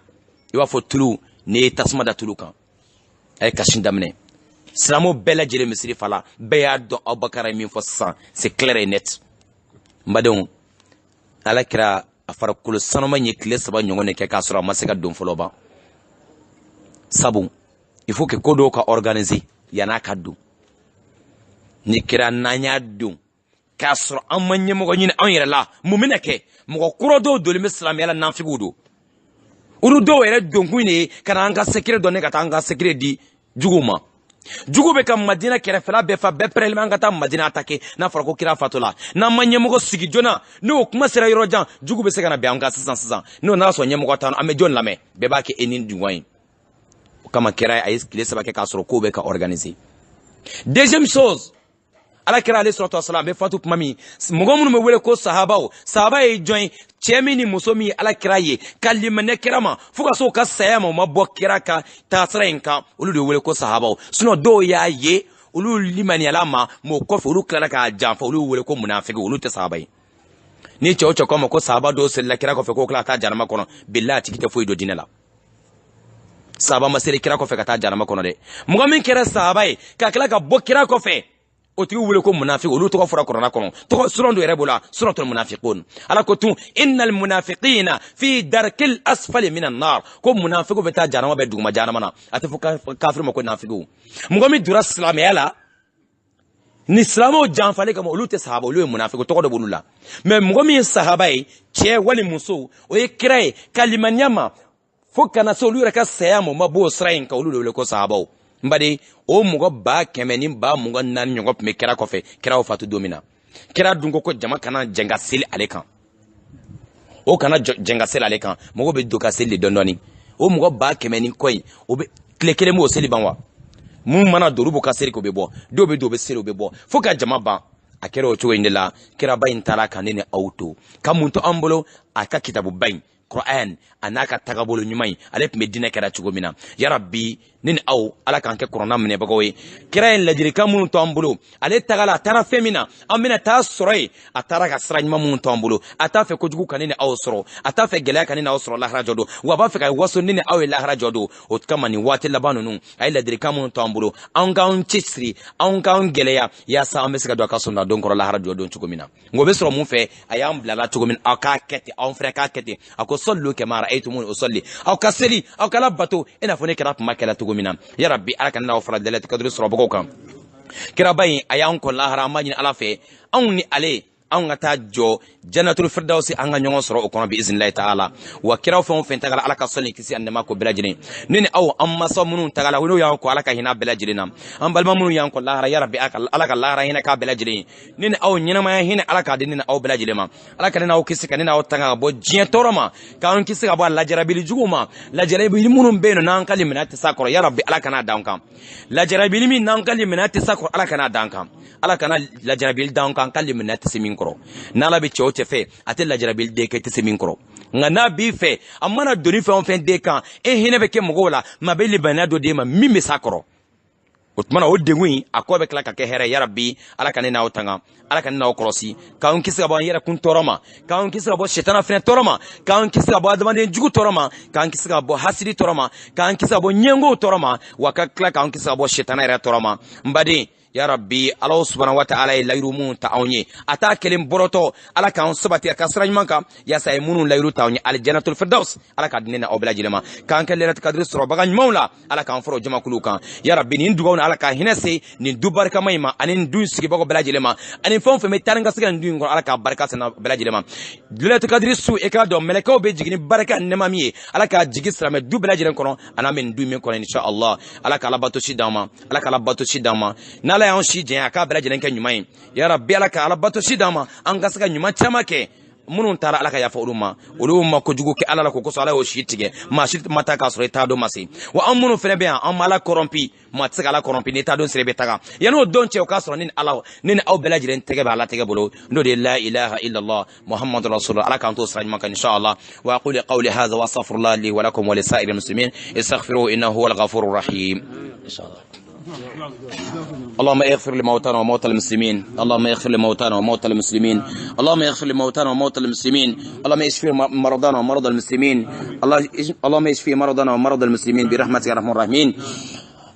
i b'a fɔ tulu n'i ye tasuma da tulu kan a ye kasi daminɛ silamɛw bɛɛ lajɛlen misiri fala bɛɛ y'a dɔn Abubakar ye min fɔ sisan c'est clair et net n badenw ala kɛra a farikolo sanuma ye tile 3 ɲɔgɔn de kɛ k'a sɔrɔ a ma se ka don fɔlɔ ban sabu il faut que ko dɔw ka organiser yan'a ka don ni kira n'an y'a don k'a sɔrɔ an ma ɲɛmɔgɔ ɲini an yɛrɛ la mun bɛna kɛ mɔgɔ kura dɔw donnen bɛ silamɛya la nafigiw don olu dɔw yɛrɛ donkun de ye ka na an ka secret dɔn ka taa an ka secret di juguw ma jugu bɛ ka Madina kɛrɛfɛla bɛɛ fa bɛɛ pɛrɛlen an ka taa Madina attaquer n'a fɔra ko kira fatula n'an ma ɲɛmɔgɔ sigi joona n'o kuma sera yɔrɔ jan jugu bɛ se ka na bɛn an kan sisan n'o n'a sɔrɔ ɲɛmɔgɔ t'an an bɛ jɔn lamɛn bɛɛ b'a kɛ e ni dungɔn ye o kama kira a ye tile 3 kɛ k'a sɔrɔ kow bɛ ka organiser deuxième chose ala kira alayhi salatu wasalam bɛ fatu kuma min mɔgɔ minnu bɛ wele ko sahaba ye jɔn ye cɛ min ni muso min ye ala kira ye ka limaniya kira ma fo ka se o ka saya ma o ma bɔ kira ka taasira in kan olu de wele ko sahabaw sinon dɔw y'a ye olu limaniyala ma o kɔfɛ olu tilala k'a janfa olu wele ko munafiki olu tɛ sahaba ye ni cɛ o cɛ ko ma ko sahaba dɔw selila kira kɔfɛ ko tila ka taa jahanama kɔnɔ billahi a tigi tɛ foyi don diinɛ la sahaba ma seli kira kɔfɛ ka taa jahanama kɔnɔ dɛ mɔgɔ min kɛra sahaba ye ka tila ka bɔ kira kɔfɛ o tigi wele ko munafiki olu tɔgɔ fɔra kuranɛ kɔnɔ tɔgɔ suran dɔ yɛrɛ b'o la suratul munafiqun ala ko tun innal munafiqina fi darkil asfali minan nar ko munafiqu bɛ taa jahanama bɛ duguma jahanama na a tɛ fɔ kafiri ma ko nafiqiw mɔgɔ min donna silamɛya la ni silamɛw janfalen kama olu tɛ sahaba olu ye munafiqu tɔgɔ dɔ b'olu la mais mɔgɔ min ye sahaba ye cɛ wali muso o ye kira ye ka limaniya ma fo kana se olu yɛrɛ ka saya ma o ma bɔ o sira in kan olu de wele ko sahabaw n baden o mɔgɔ 100 ni 24 ɲɔgɔn tun bɛ kira kɔfɛ kira o fatu don min na kira dun ko jama kana jɛn ka seli ale kan o kana jɛn ka seli ale kan mɔgɔ bɛ don ka seli de dɔɔni o mɔgɔ 100 ni kɔ in o bɛ tile kelen b'o seli ban wa mun mana don olu b'u ka seli k'o bɛ bɔ dɔw bɛ don o bɛ seli o bɛ bɔ fo ka jama ban a kɛra o cogo in de la kiraba in taara ka ne ni aw to ka mun to an bolo a ka kitabuba in Qur'an a n'a ka tagabolo ɲuman in ale tun bɛ diinɛ kɛra cogo min na yarabi nin aw ala kan kɛ korona minɛ bagaw ye kira ye ladilikan minnu to an bolo ale tagala a taara fɛn min na an bɛna taa sɔrɔ yen a taara ka sira ɲuman minnu to an bolo a t'a fɛ kojugu ka ne ni aw sɔrɔ a t'a fɛ gɛlɛya ka ne ni aw sɔrɔ lahara jɔ don wa a b'a fɛ ka waso ne ni aw ye lahara jɔ don o kama nin waati laban ninnu a ye ladilikan minnu to an bolo an k'an cɛsiri an k'an gɛlɛya yaasa an bɛ se ka don a ka sɔnna don kɔrɔ lahara jɔ don cogo min na nka o bɛ sɔrɔ mun fɛ a y'an bilala cogo min aw k'a kɛ ten anw fɛnɛ k'a kɛ ten a ko sɔli kɛma ra'aytumuni usalli aw ka seli aw ka labato i n'a fɔ ne kɛra kuma kɛla cogo min na ya rabbi ala kana n'aw fara dalatil kadiri sɔrɔbagaw kan kiraba in a y'an kɔ lahara an b'a ɲini ala fɛ anw ni ale an ka taa jɔ jannatul firdausi an ka ɲɔgɔn sɔrɔ o kɔnɔ bi iznillahi ta'ala wa kiraw fɛn o fɛn tagala ala ka sɔli kisi ani nɛɛma ko bɛɛ lajɛlen ne ni aw an mansa minnu tagala n'o y'an kɔ ala ka hinɛ bɛɛ lajɛlen na an balima minnu y'an kɔ lahara ya rabbi ala ka lahara hinɛ k'a bɛɛ lajɛlen ye ne ni aw ɲɛnamaya hinɛ ala k'a di ne ni aw bɛɛ lajɛlen ma ala ka ne n'aw kisi ka ne n'aw tanga ka bɔ diɲɛ tɔɔrɔ ma k'an kisi ka bɔ a lajarabili juguw ma lajarabili minnu bɛ yen nɔ n'an ka limaniya tɛ s'a kɔrɔ ya rabbi ala kana d'an kan lajarabili min n'an ka limaniya tɛ s'a kɔrɔ ala kana d'an kan ala kana lajarabili d'an kan ka limaniya tɛ se min kɔrɔ n'ala bɛ cɛw cɛ fɛ a tɛ lajarabili den kɛ tɛ se min kɔrɔ nka n'a b'i fɛ a mana doni fɛn o fɛn den kan e hinɛ bɛ kɛ mɔgɔw la maa bɛ limaniya dɔ d'e ma min bɛ s'a kɔrɔ o tuma o dengun in a kɔ bɛ tila ka kɛ hɛrɛ ya rabbi ala ka ne n'aw tanga ala ka ne n'aw kɔlɔsi k'an kisi ka bɔ an yɛrɛ kun tɔɔrɔ ma k'an kisi ka bɔ sitana fɛnɛ tɔɔrɔ ma k'an kisi ka bɔ adamaden jugu tɔɔrɔ ma k'an kisi ka bɔ hasidi tɔɔrɔ ma k'an kisi ka bɔ ɲɛngow tɔɔrɔ ma wa ka tila k'an kisi ka bɔ sitana yɛrɛ tɔɔrɔ ma n baden ya rabbi ala subhanahu wa ta'ala ye layiru mun ta anw ye a t'a kelen bɔrɔtɔ ala k'an sabati a ka sira ɲuman kan yaasa a ye minnu layiru ta anw ye aljannatul firdaus ala ka di ne na aw bɛɛ lajɛlen ma k'an kɛ lailatul kadiri sɔrɔbaga ɲumanw la ala k'an fara o jamakuluw kan ya rabbi nin dugawu ni ala ka hinɛ se nin du barikama in ma ani nin du sigibagaw bɛɛ lajɛlen ma ani fɛn o fɛn bɛ taa ni ka se ka nin du in kɔnɔ ala ka barika se bɛɛ lajɛlen ma lailatul kadiri su e k'a dɔn mɛlɛkɛw bɛ jigin ni barika ni nɛɛma min ye ala k'a jigi silamɛ du bɛɛ lajɛlen kɔnɔ a n'a bɛ nin du min kɔnɔ inshallah ala ka alabato si d'an ma ala ka alabato si d'an ma n'ala y'an si jɛnya k'a bɛɛ lajɛlen kɛ ɲuman ye ya rabbi ala ka alabato si d'an ma an ka se ka ɲuman caman kɛ minnu taara ala ka yafa olu ma kojugu kɛ ala la ko kosɔn ala y'o si tigɛ maa si ma taa k'a sɔrɔ i t'a dɔn ma se wa an minnu fɛnɛ bɛ yan an ma ala kɔrɔmpi maa tɛ se ka ala kɔrɔmpi n'i t'a dɔn sira i bɛ taga yan'o don cɛ o k'a sɔrɔ ne ni aw bɛɛ lajɛlen tɛgɛ bɛ ala tɛgɛ bolo n'o de ye la ilaha illallah muhammadu rasulullah ala k'an to sira ɲuman kan inshallah wa aqulu qawli hadha wa astaghfirullah li wa lakum wa li sa'iril muslimin istaghfiruhu innahu huwal ghafurur rahim inshallah اللهم اغفر لموتانا وموتى المسلمين اللهم اغفر لموتانا وموتى المسلمين اللهم اغفر لموتانا وموتى المسلمين اللهم اشف مرضانا ومرضى المسلمين اللهم اشف مرضانا ومرضى المسلمين برحمتك يا ارحم الراحمين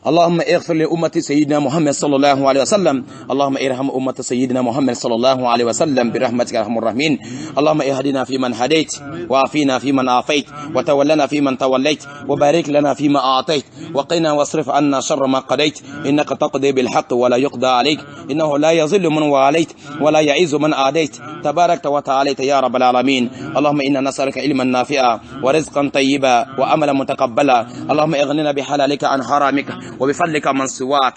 اللهم اغفر لأمة سيدنا محمد صلى الله عليه وسلم اللهم ارحم أمة سيدنا محمد صلى الله عليه وسلم برحمتك يا ارحم الراحمين اللهم اهدنا فيمن هديت وعافينا فيمن عافيت وتولنا فيمن توليت وبارك لنا فيما أعطيت وقنا واصرف عنا شر ما قضيت إنك تقضي بالحق ولا يقضى عليك إنه لا يذل من واليت ولا يعز من عاديت تبارك وتعاليت يا رب العالمين اللهم إنا نسألك علما نافعا ورزقا طيبا وعملا متقبلا اللهم اغننا بحلالك عن حرامك وبفضلك من سواك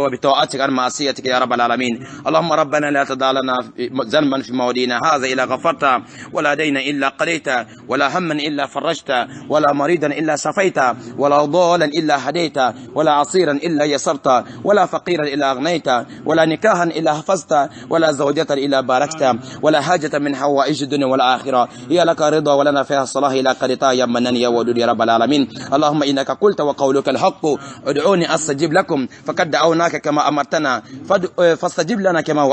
وبطاعتك عن معصيتك يا رب العالمين اللهم ربنا لا تدع لنا ذنبا في مودينا هذا إلا غفرته ولا دينا إلا قضيته ولا هما إلا فرجته ولا مريضا إلا شفيته ولا ضالا إلا هديته ولا عصيرا إلا يسرته ولا فقيرا إلا أغنيته ولا نكاحا إلا حفظته ولا زوجة إلا باركته ولا حاجة من حوائج الدنيا والآخرة هي لك رضا ولنا فيها الصلاح إلى قضيتها يا منان يا ودود يا رب العالمين اللهم إنك قلت وقولك الحق ادعوني أستجب لكم فقد دعوناك كما أمرتنا فاستجب لنا كما